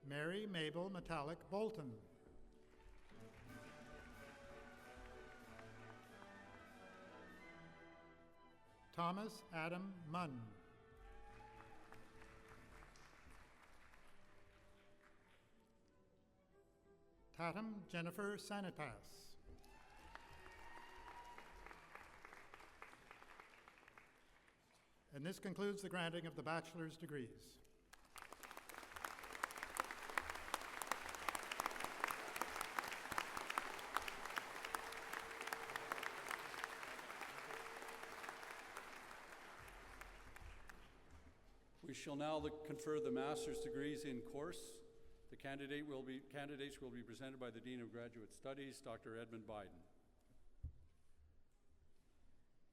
Mary Mabel Metallic Bolton. Thomas Adam Munn. Tatum Jennifer Sanitas. And this concludes the granting of the bachelor's degrees. We shall now confer the master's degrees in course. The candidates will be presented by the Dean of Graduate Studies, Dr. Edmund Biden.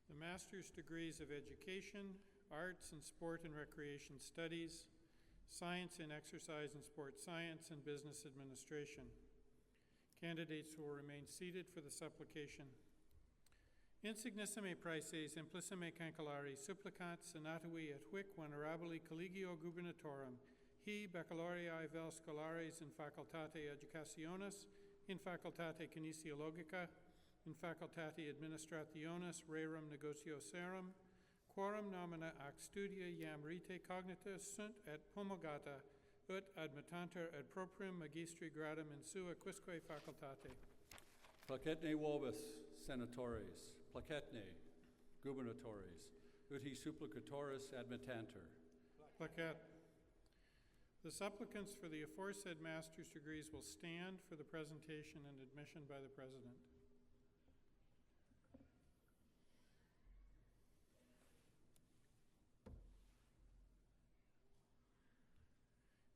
The master's degrees of Education, Arts and Sport and Recreation Studies, Science in Exercise and Sport Science, and Business Administration. Candidates will remain seated for the supplication. Insignissime praeses implissime cancellari supplicant senatui et huic venerabili collegio gubernatorum hi baccalaureae vel scholares in facultate educationis, in facultate kinesiologica, in facultate administrationis rerum negotiosarum, quorum nomina ac studia iam rite cognita sunt et promulgata, ut admittanter ad proprium magistri gradum in sua quisque facultate. Placetne vobis, senatores, placetne, gubernatores, ut hi supplicatoris admittanter. Placet. The supplicants for the aforesaid master's degrees will stand for the presentation and admission by the President.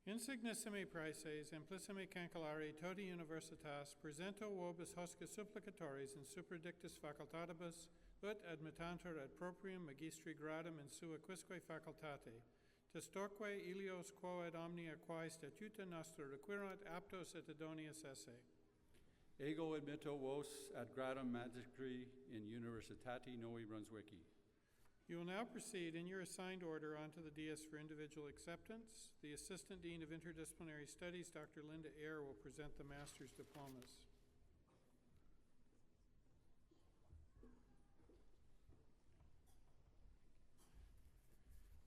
Insignissime praeses, implissime cancellari toti universitas, presento vobis hosca supplicatoris in superdictus facultatibus, ut admittanter ad proprium magistri gradum in sua quisque facultate, testorque ilios quo ad omnia quae statuta nostra requirant aptos et idonius esse. Ego admitto vos ad gradum magistri in Universitati Novi Brunswicki. You will now proceed in your assigned order onto the dais for individual acceptance. The Assistant Dean of Interdisciplinary Studies, Dr. Linda Eyre, will present the master's diplomas.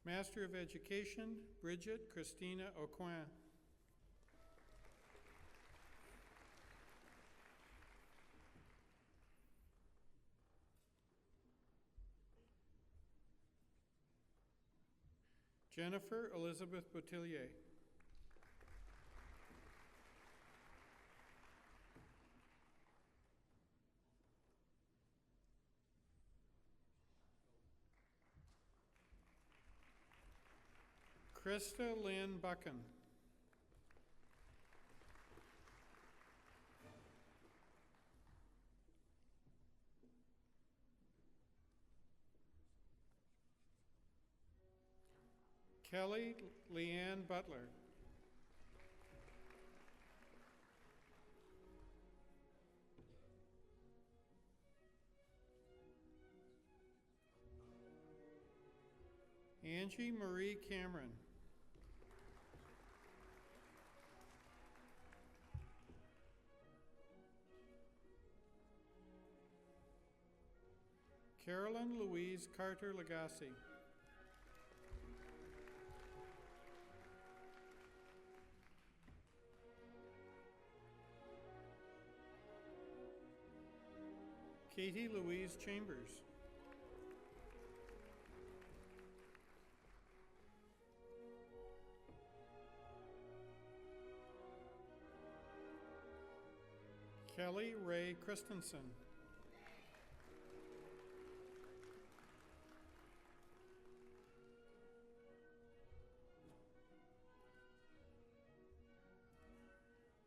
Master of Education, Bridget Christina Aucoin. Jennifer Elizabeth Boutillier. Krista Lynn Buchan. Kelly Leanne Butler. Angie Marie Cameron. Carolyn Louise Carter Legassi. Katie Louise Chambers. Kelly Ray Christensen.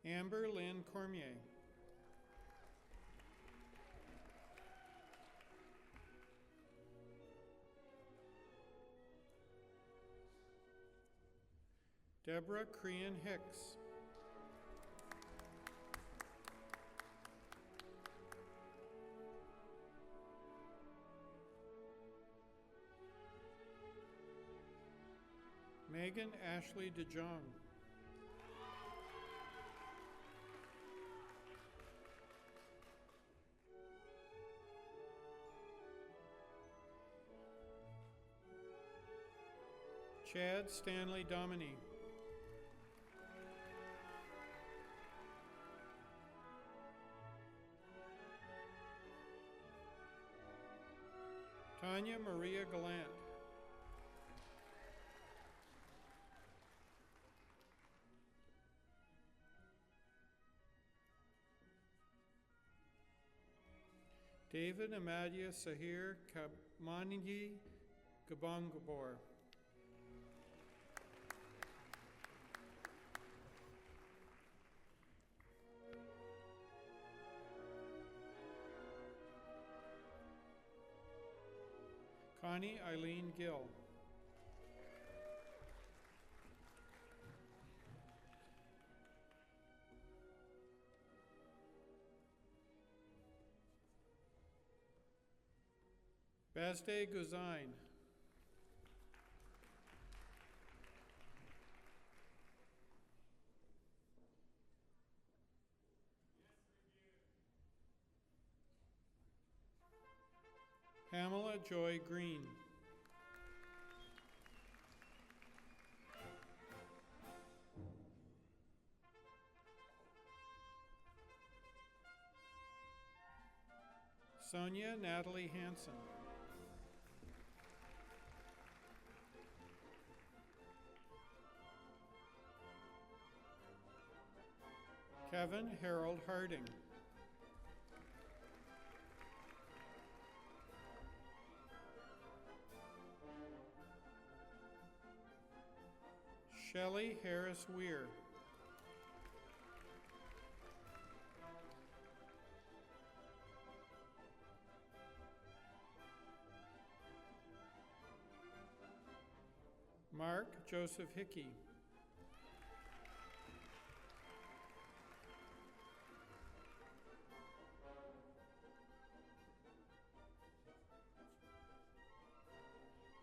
Amber Lynn Cormier. Deborah Crean Hicks. Megan Ashley DeJong. Chad Stanley Dominy. Tanya Maria Gallant. David Amadia Sahir Kamanyi Gabongabor. Connie Eileen Gill. Bazde Guzain. Pamela Joy Green. Sonia Natalie Hansen. Kevin Harold Harding. Shelley Harris Weir. Mark Joseph Hickey.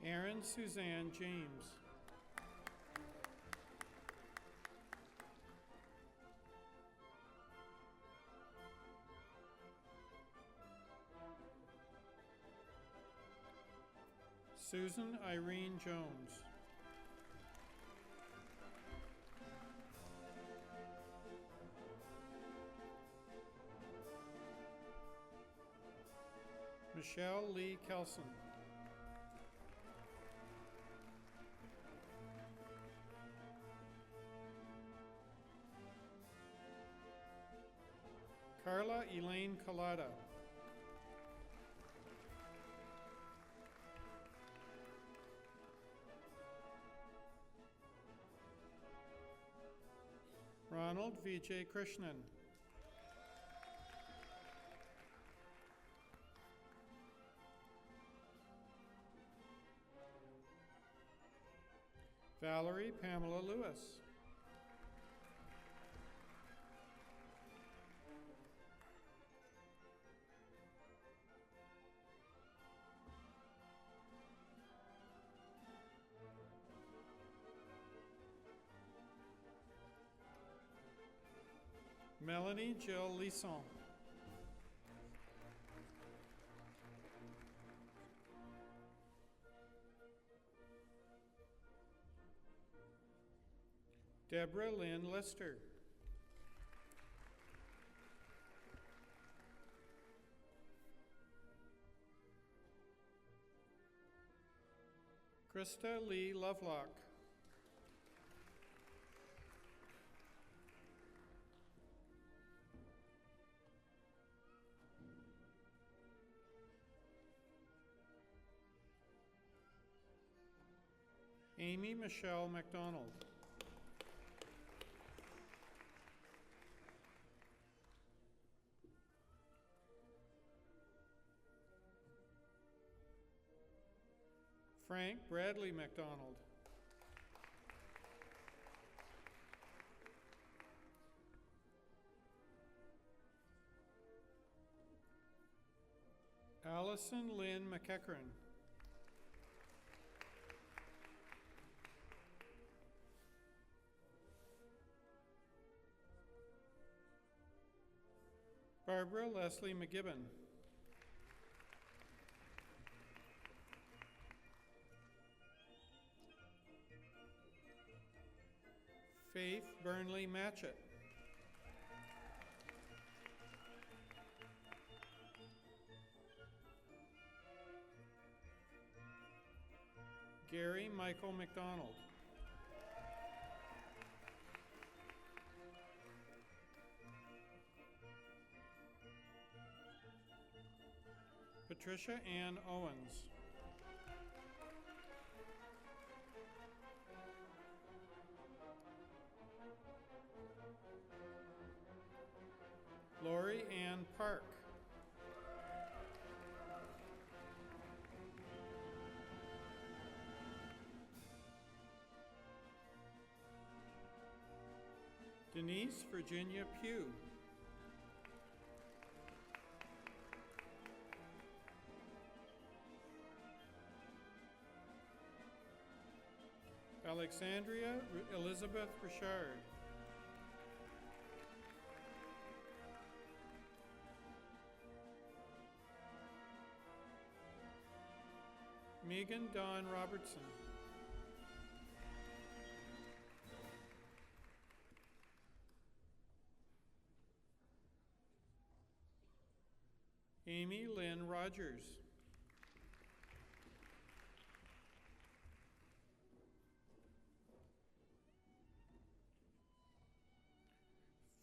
Aaron Suzanne James. Susan Irene Jones. Michelle Lee Kelson. Carla Elaine Collada. Ronald Vijay Krishnan. Valerie Pamela Lewis. Melanie Jill Lisson. Deborah Lynn Lister. Krista Lee Lovelock. Amy Michelle McDonald. Frank Bradley McDonald. Allison Lynn McEachran. Barbara Leslie McGibbon. Faith Burnley Matchett. Gary Michael McDonald. Patricia Ann Owens. Lori Ann Park. Denise Virginia Pugh. Alexandria Elizabeth Richard. Megan Dawn Robertson. Amy Lynn Rogers.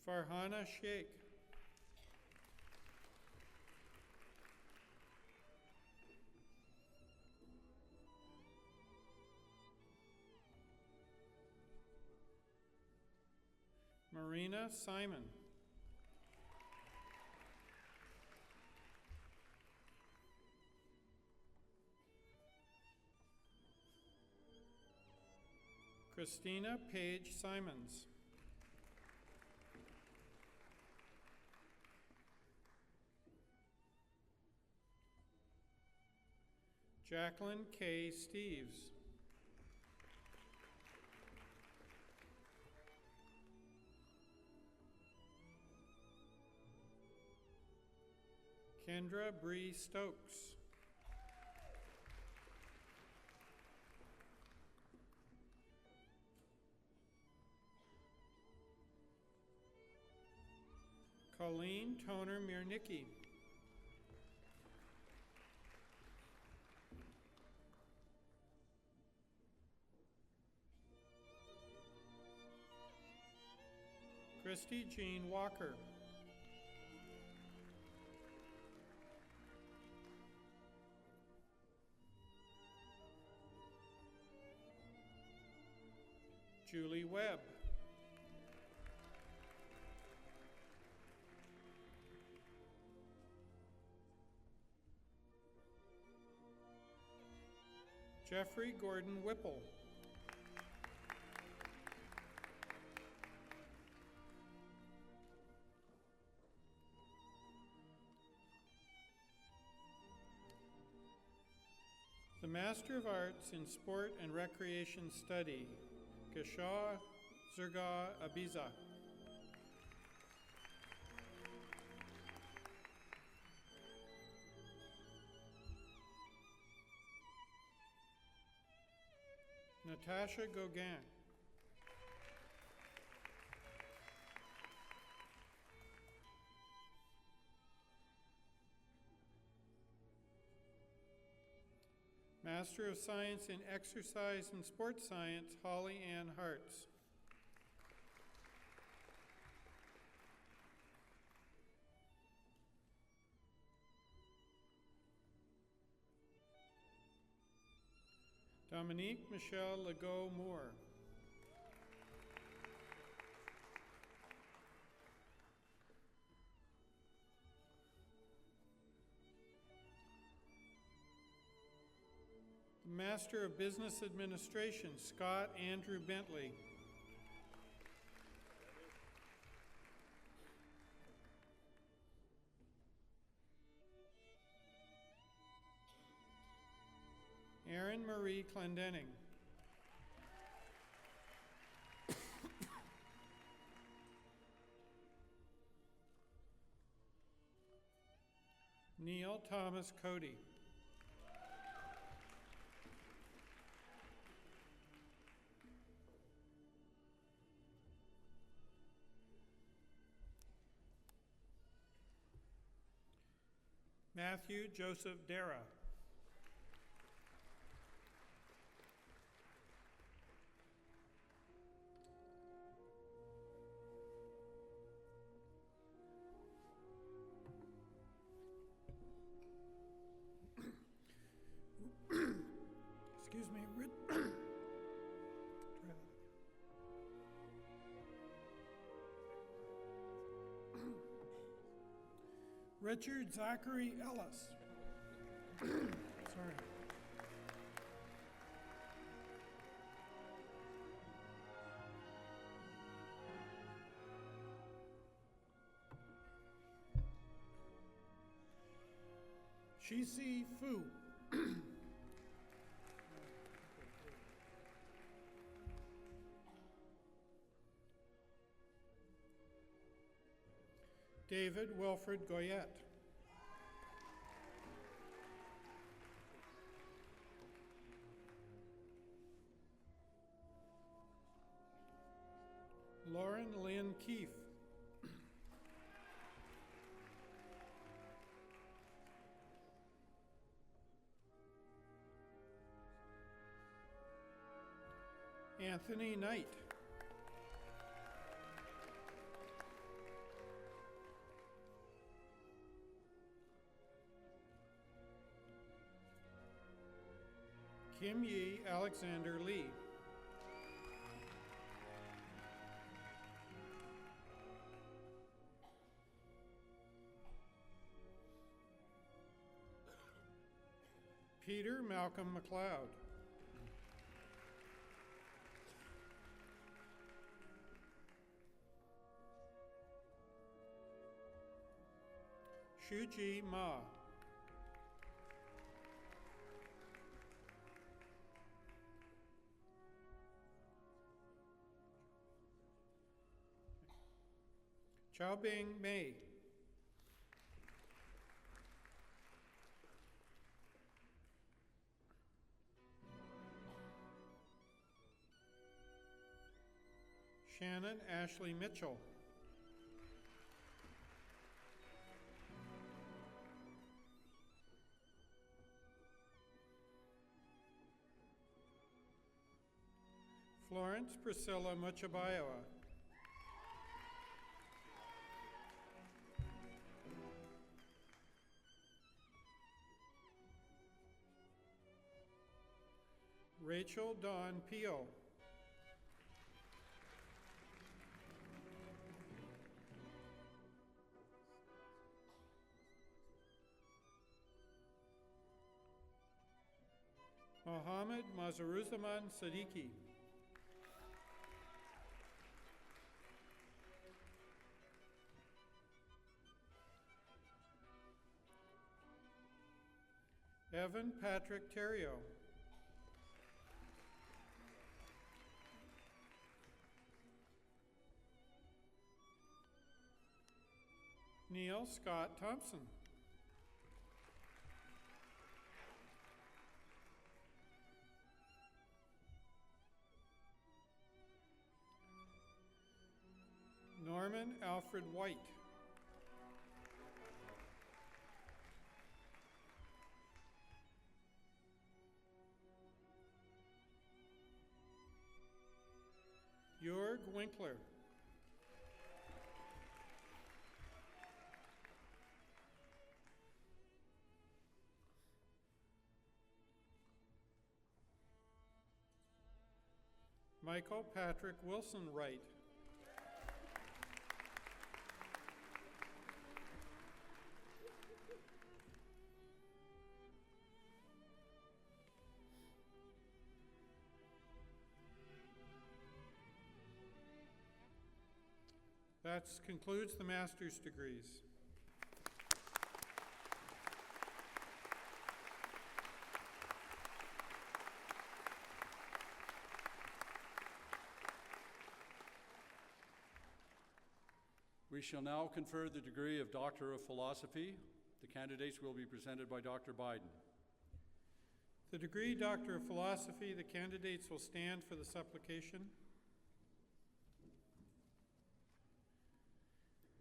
Farhana Sheikh. Marina Simon. Christina Page Simons. Jacqueline K. Steves. Kendra Bree Stokes. Colleen Toner Miernicki. Christy Jean Walker. Julie Webb. Jeffrey Gordon Whipple. The Master of Arts in Sport and Recreation Study, Gashaw Zerga Abiza. Natasha Gauguin. Master of Science in Exercise and Sports Science, Holly Ann Hartz. Dominique Michelle Legault Moore. Master of Business Administration, Scott Andrew Bentley. Erin Marie Clendenning. Neil Thomas Cody. Matthew Joseph Dara. Excuse me. Richard Zachary Ellis. Sorry. Shisi Fu. David Wilfred Goyette. Lauren Lynn Keefe. Anthony Knight. Kim Yi Alexander Lee. Peter Malcolm McLeod. Shuji Ma. Chaobing Mei. Shannon Ashley Mitchell. Florence Priscilla Muchabayoa. Rachel Dawn Pio. Mohammed Mazaruzaman Siddiqui. Evan Patrick Terrio. Neil Scott Thompson. Norman Alfred White. Georg Winkler. Michael Patrick Wilson Wright. That concludes the master's degrees. We shall now confer the degree of Doctor of Philosophy. The candidates will be presented by Dr. Biden. The degree Doctor of Philosophy, the candidates will stand for the supplication.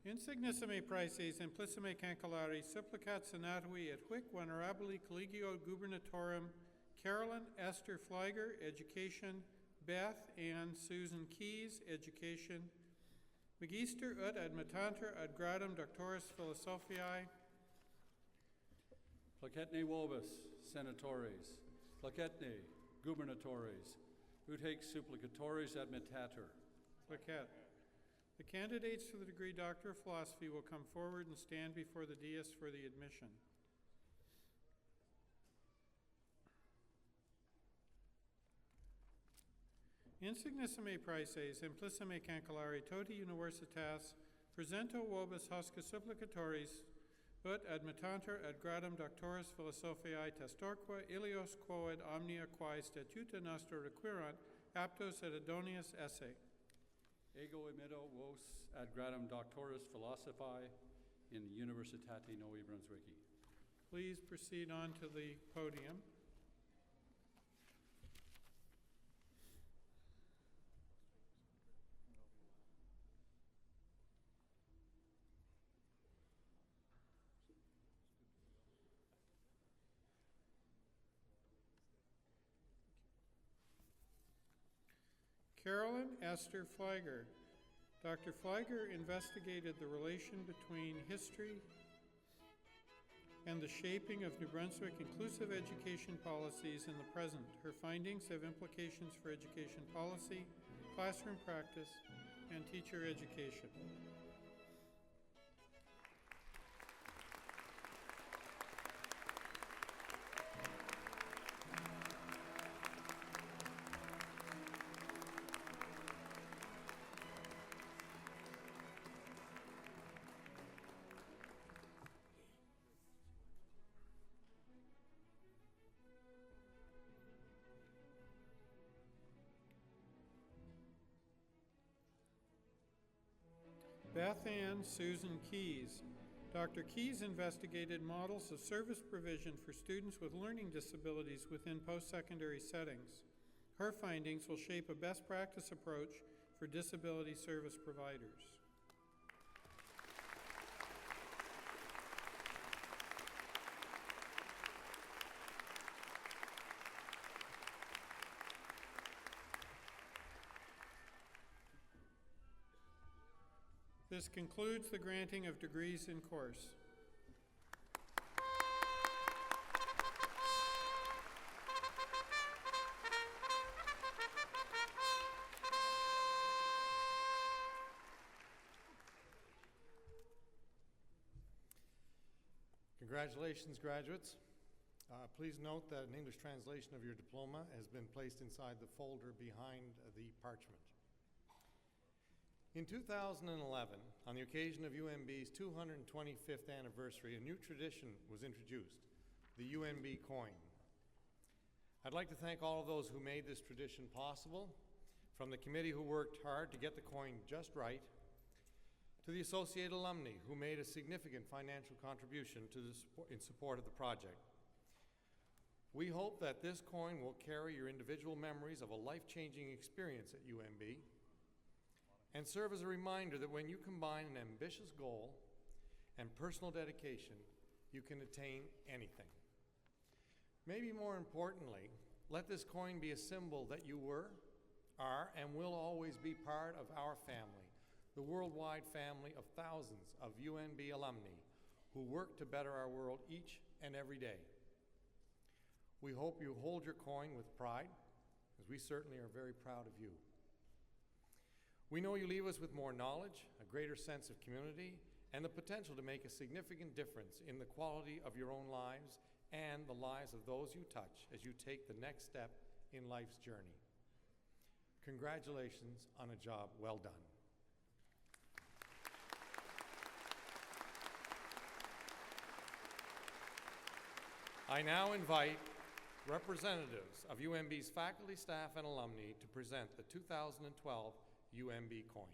Insignissime praeses implissime cancelari supplicat senatui et huic venerabili collegio gubernatorum Carolyn Esther Fleiger, Education, Beth Ann Susan Keyes, Education, Magister ut admittanter ad gradum doctoris philosophiae, Placetne vobis, senatores, placetne gubernatores, ut haec supplicatoris admittatur. Placet. The candidates for the degree Doctor of Philosophy will come forward and stand before the dais for the admission. Insignissime praeses implissime cancelari toti universitas presento vobis hosca supplicatoris ut admittanter ad gradum doctoris philosophiae testorque ilios quoad omnia quae statuta nostra requirant aptos et idonius esse. Ego emitto vos ad gradum doctoris philosophiae in Universitate Novi Brunswicki. Please proceed on to the podium. Carolyn Esther Fleiger. Dr. Fleiger investigated the relation between history and the shaping of New Brunswick inclusive education policies in the present. Her findings have implications for education policy, classroom practice, and teacher education. Beth Ann Susan Keyes. Dr. Keyes investigated models of service provision for students with learning disabilities within post-secondary settings. Her findings will shape a best practice approach for disability service providers. This concludes the granting of degrees in course. Congratulations, graduates. Please note that an English translation of your diploma has been placed inside the folder behind the parchment. In 2011, on the occasion of UNB's 225th anniversary, a new tradition was introduced, the UNB coin. I'd like to thank all of those who made this tradition possible, from the committee who worked hard to get the coin just right, to the associate alumni who made a significant financial contribution in support of the project. We hope that this coin will carry your individual memories of a life-changing experience at UNB and serve as a reminder that when you combine an ambitious goal and personal dedication, you can attain anything. Maybe more importantly, let this coin be a symbol that you were are and will always be part of our family, the worldwide family of thousands of UNB alumni who work to better our world each and every day. We hope you hold your coin with pride, as we certainly are very proud of you. We know you leave us with more knowledge, a greater sense of community, and the potential to make a significant difference in the quality of your own lives and the lives of those you touch as you take the next step in life's journey. Congratulations on a job well done. I now invite representatives of UNB's faculty, staff, and alumni to present the 2012 UNB coin.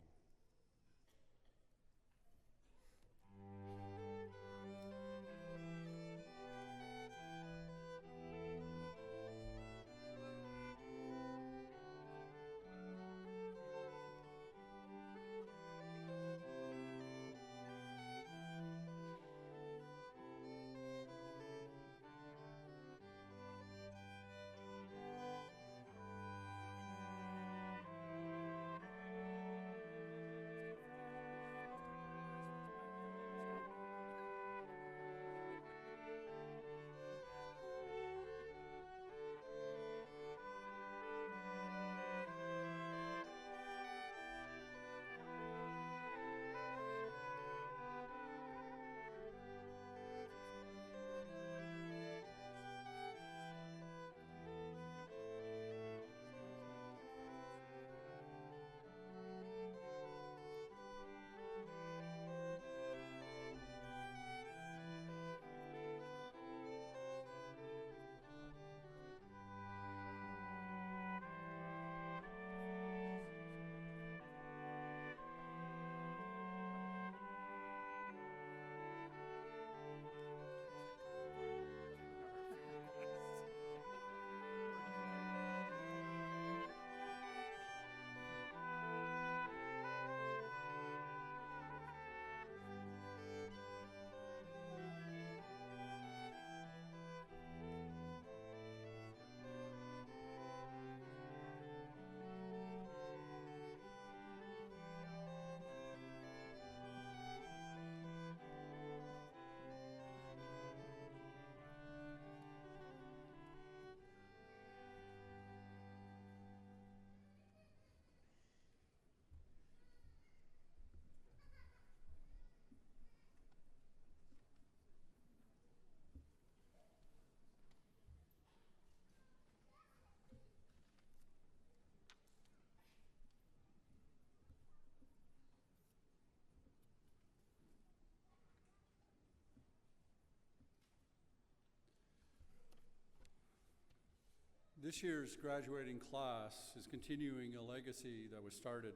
This year's graduating class is continuing a legacy that was started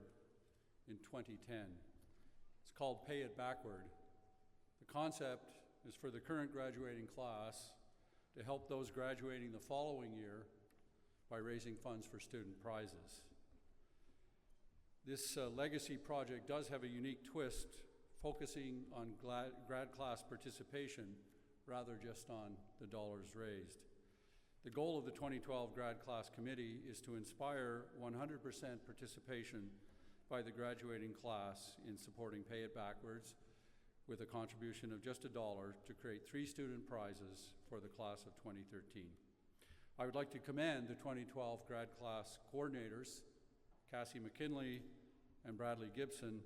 in 2010. It's called Pay It Backward. The concept is for the current graduating class to help those graduating the following year by raising funds for student prizes. This legacy project does have a unique twist, focusing on grad class participation rather just on the dollars raised. The goal of the 2012 Grad Class Committee is to inspire 100% participation by the graduating class in supporting Pay It Backwards with a contribution of just $1 to create 3 student prizes for the class of 2013. I would like to commend the 2012 Grad Class coordinators, Cassie McKinley and Bradley Gibson,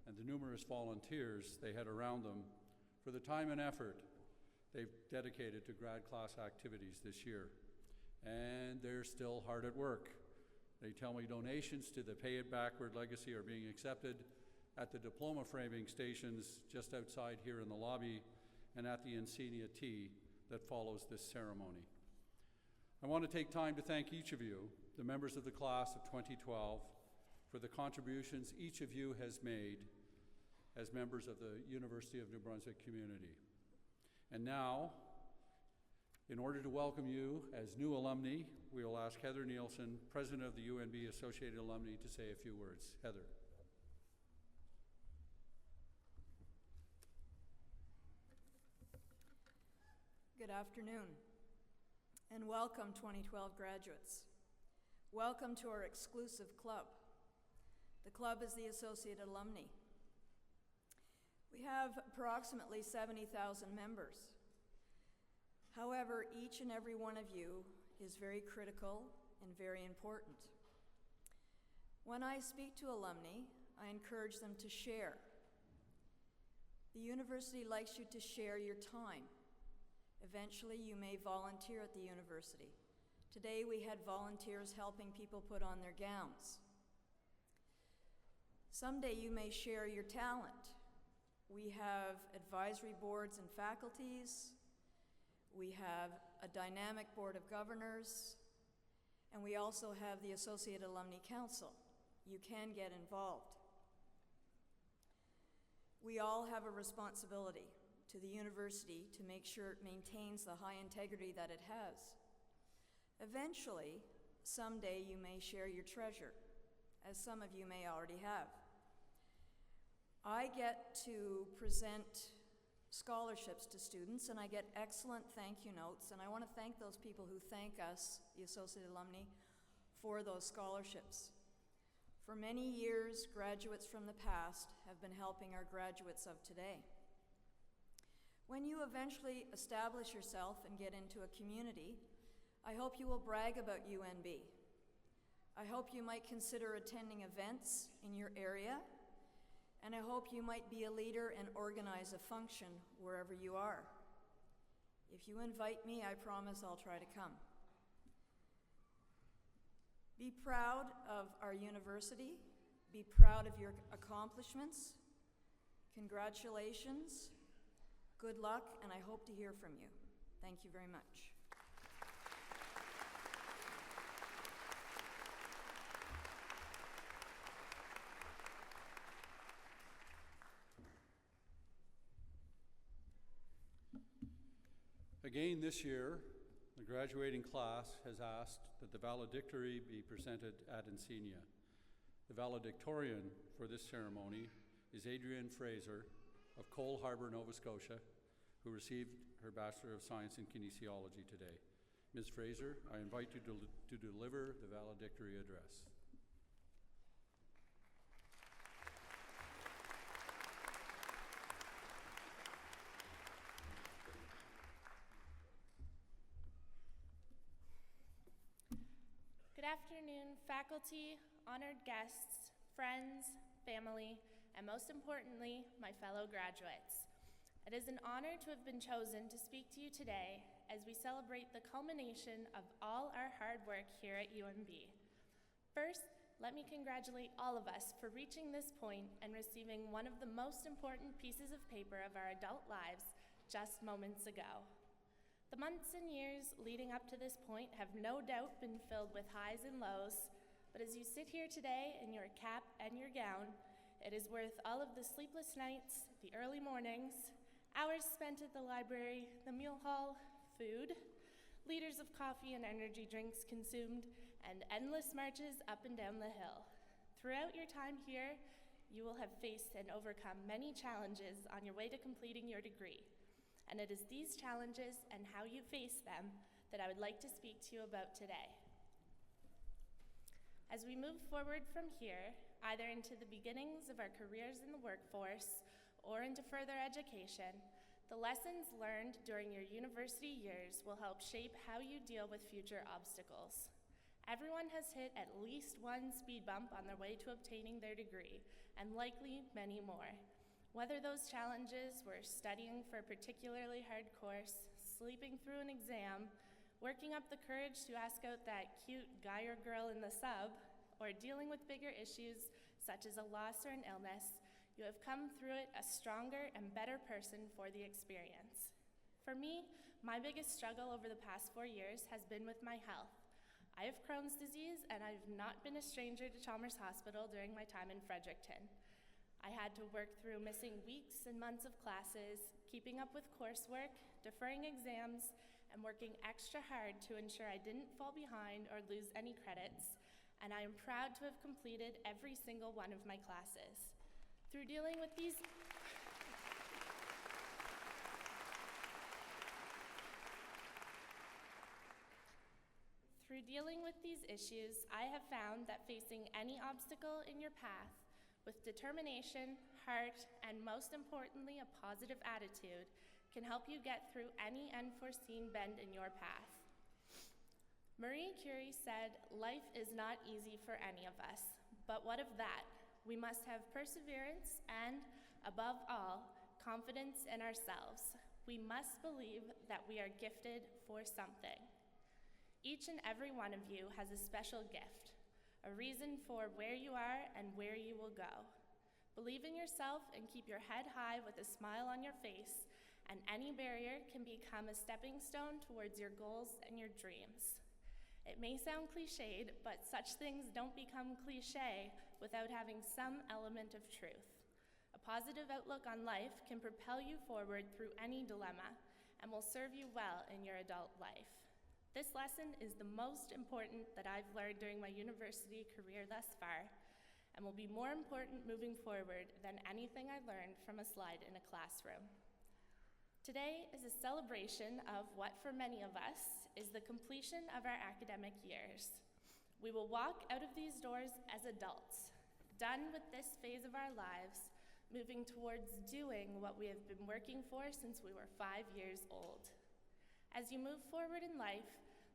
and the numerous volunteers they had around them for the time and effort they've dedicated to grad class activities this year. And they're still hard at work. They tell me donations to the Pay It Backward legacy are being accepted at the diploma framing stations just outside here in the lobby and at the Encaenia tea that follows this ceremony. I want to take time to thank each of you, the members of the class of 2012, for the contributions each of you has made as members of the University of New Brunswick community. And now, in order to welcome you as new alumni, we will ask Heather Nielsen, President of the UNB Associated Alumni, to say a few words. Heather. Good afternoon, and welcome 2012 graduates. Welcome to our exclusive club. The club is the Associate Alumni. We have approximately 70,000 members. However, each and every one of you is very critical and very important. When I speak to alumni, I encourage them to share. The university likes you to share your time. Eventually, you may volunteer at the university. Today, we had volunteers helping people put on their gowns. Someday, you may share your talent. We have advisory boards and faculties. We have a dynamic board of governors. And we also have the Associate Alumni Council. You can get involved. We all have a responsibility to the university to make sure it maintains the high integrity that it has. Eventually, someday you may share your treasure, as some of you may already have. I get to present scholarships to students, and I get excellent thank you notes, and I want to thank those people who thank us, the Associate Alumni, for those scholarships. For many years, graduates from the past have been helping our graduates of today. When you eventually establish yourself and get into a community, I hope you will brag about UNB. I hope you might consider attending events in your area, and I hope you might be a leader and organize a function wherever you are. If you invite me, I promise I'll try to come. Be proud of our university. Be proud of your accomplishments. Congratulations. Good luck, and I hope to hear from you. Thank you very much. Again this year, the graduating class has asked that the valedictory be presented at Encaenia. The valedictorian for this ceremony is Adrienne Fraser of Cole Harbour, Nova Scotia, who received her Bachelor of Science in Kinesiology today. Ms. Fraser, I invite you to deliver the valedictory address. Good afternoon, faculty, honored guests, friends, family, and most importantly, my fellow graduates. It is an honor to have been chosen to speak to you today as we celebrate the culmination of all our hard work here at UNB. First, let me congratulate all of us for reaching this point and receiving one of the most important pieces of paper of our adult lives just moments ago. The months and years leading up to this point have no doubt been filled with highs and lows, but as you sit here today in your cap and your gown, it is worth all of the sleepless nights, the early mornings, hours spent at the library, the meal hall, food, liters of coffee and energy drinks consumed, and endless marches up and down the hill. Throughout your time here, you will have faced and overcome many challenges on your way to completing your degree. And it is these challenges and how you face them that I would like to speak to you about today. As we move forward from here, either into the beginnings of our careers in the workforce or into further education, the lessons learned during your university years will help shape how you deal with future obstacles. Everyone has hit at least one speed bump on their way to obtaining their degree, and likely many more. Whether those challenges were studying for a particularly hard course, sleeping through an exam, working up the courage to ask out that cute guy or girl in the sub, or dealing with bigger issues such as a loss or an illness, you have come through it a stronger and better person for the experience. For me, my biggest struggle over the past 4 years has been with my health. I have Crohn's disease, and I've not been a stranger to Chalmers Hospital during my time in Fredericton. I had to work through missing weeks and months of classes, keeping up with coursework, deferring exams, and working extra hard to ensure I didn't fall behind or lose any credits, and I am proud to have completed every single one of my classes. Through dealing with these Through dealing with these issues, I have found that facing any obstacle in your path with determination, heart, and most importantly, a positive attitude can help you get through any unforeseen bend in your path. Marie Curie said, "Life is not easy for any of us, but what of that? We must have perseverance and, above all, confidence in ourselves. We must believe that we are gifted for something." Each and every one of you has a special gift, a reason for where you are and where you will go. Believe in yourself and keep your head high with a smile on your face, and any barrier can become a stepping stone towards your goals and your dreams. It may sound cliched, but such things don't become cliche without having some element of truth. A positive outlook on life can propel you forward through any dilemma and will serve you well in your adult life. This lesson is the most important that I've learned during my university career thus far, and will be more important moving forward than anything I learned from a slide in a classroom. Today is a celebration of what for many of us is the completion of our academic years. We will walk out of these doors as adults, done with this phase of our lives, moving towards doing what we have been working for since we were 5 years old. As you move forward in life,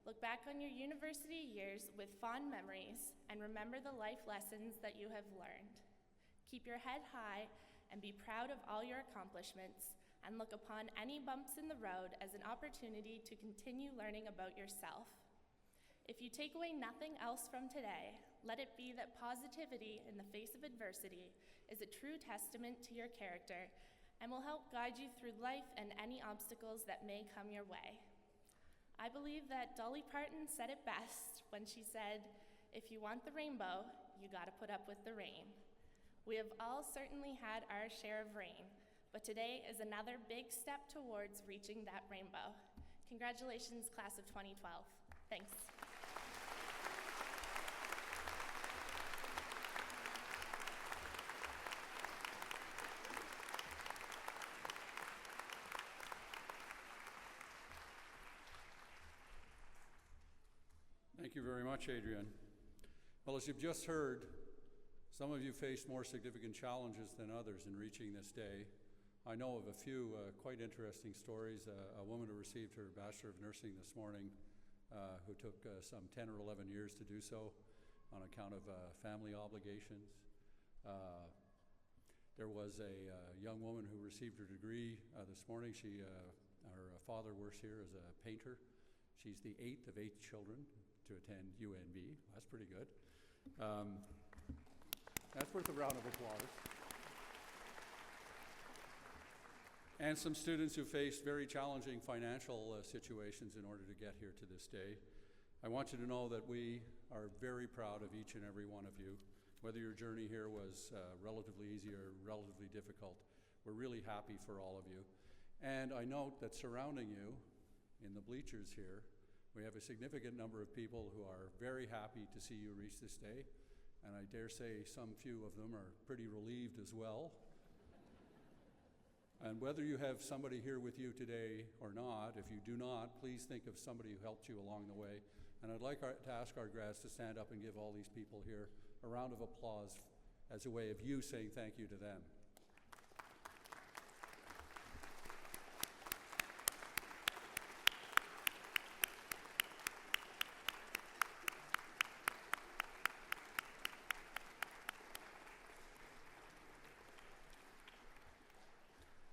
look back on your university years with fond memories and remember the life lessons that you have learned. Keep your head high and be proud of all your accomplishments, and look upon any bumps in the road as an opportunity to continue learning about yourself. If you take away nothing else from today, let it be that positivity in the face of adversity is a true testament to your character and will help guide you through life and any obstacles that may come your way. I believe that Dolly Parton said it best when she said, "If you want the rainbow, you gotta put up with the rain." We have all certainly had our share of rain, but today is another big step towards reaching that rainbow. Congratulations, class of 2012. Thanks. Thank you very much, Adrian. Well, as you've just heard, some of you faced more significant challenges than others in reaching this day. I know of a few quite interesting stories. A woman who received her Bachelor of Nursing this morning who took some 10 or 11 years to do so on account of family obligations. There was a young woman who received her degree this morning. Her father works here as a painter. She's the 8th of 8 children to attend UNB. That's pretty good. That's worth a round of applause. And some students who faced very challenging financial situations in order to get here to this day. I want you to know that we are very proud of each and every one of you. Whether your journey here was relatively easy or relatively difficult, we're really happy for all of you. And I note that surrounding you in the bleachers here, we have a significant number of people who are very happy to see you reach this day. And I dare say some few of them are pretty relieved as well. And whether you have somebody here with you today or not, if you do not, please think of somebody who helped you along the way. And I'd like to ask our grads to stand up and give all these people here a round of applause as a way of you saying thank you to them.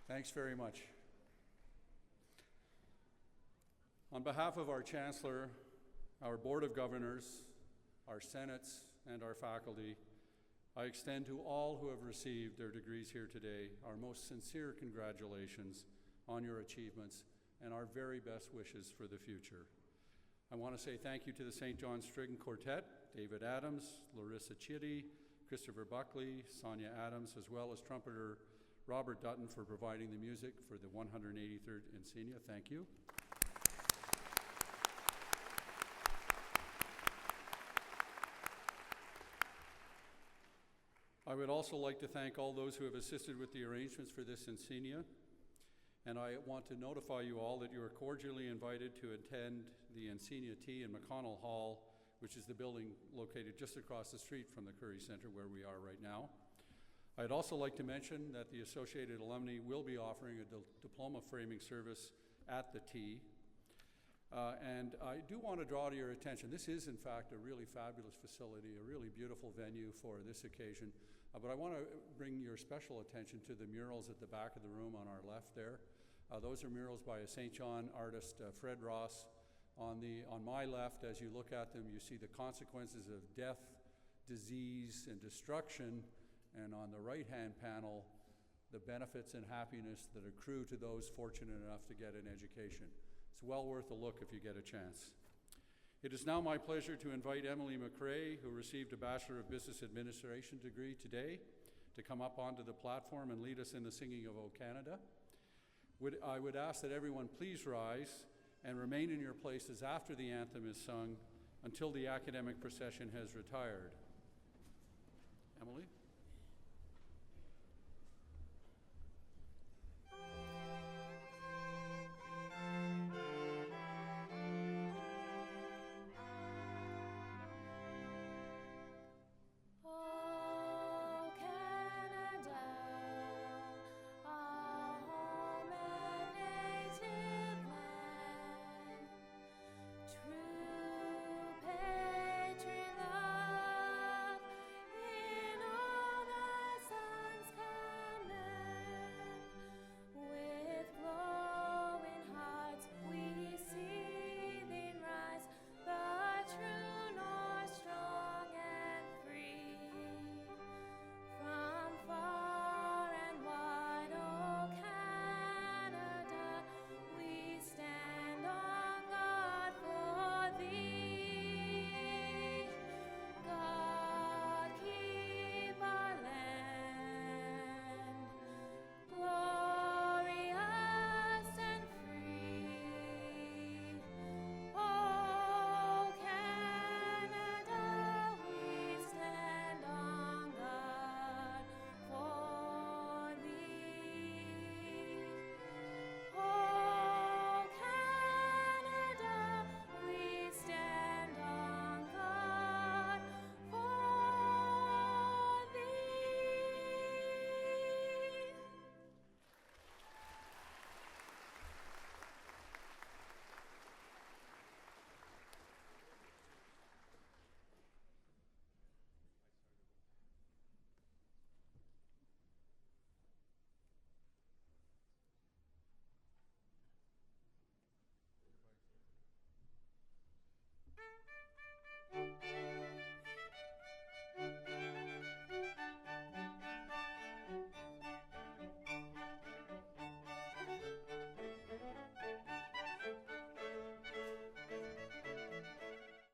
Thanks very much. On behalf of our Chancellor, our Board of Governors, our Senates, and our faculty, I extend to all who have received their degrees here today our most sincere congratulations on your achievements and our very best wishes for the future. I want to say thank you to the St. John String Quartet, David Adams, Larissa Chitty, Christopher Buckley, Sonia Adams, as well as trumpeter Robert Dutton for providing the music for the 183rd Encaenia. Thank you. I would also like to thank all those who have assisted with the arrangements for this Encaenia. And I want to notify you all that you are cordially invited to attend the Encaenia Tea in McConnell Hall, which is the building located just across the street from the Curry Center where we are right now. I'd also like to mention that the Associated Alumni will be offering a diploma framing service at the tea. And I do want to draw to your attention, this is in fact a really fabulous facility, a really beautiful venue for this occasion. But I want to bring your special attention to the murals at the back of the room on our left there. Those are murals by a St. John artist, Fred Ross. On my left, as you look at them, you see the consequences of death, disease, and destruction. And on the right-hand panel, the benefits and happiness that accrue to those fortunate enough to get an education. It's well worth a look if you get a chance. It is now my pleasure to invite Emily McRae, who received a Bachelor of Business Administration degree today, to come up onto the platform and lead us in the singing of O Canada. I would ask that everyone please rise and remain in your places after the anthem is sung until the academic procession has retired. Emily?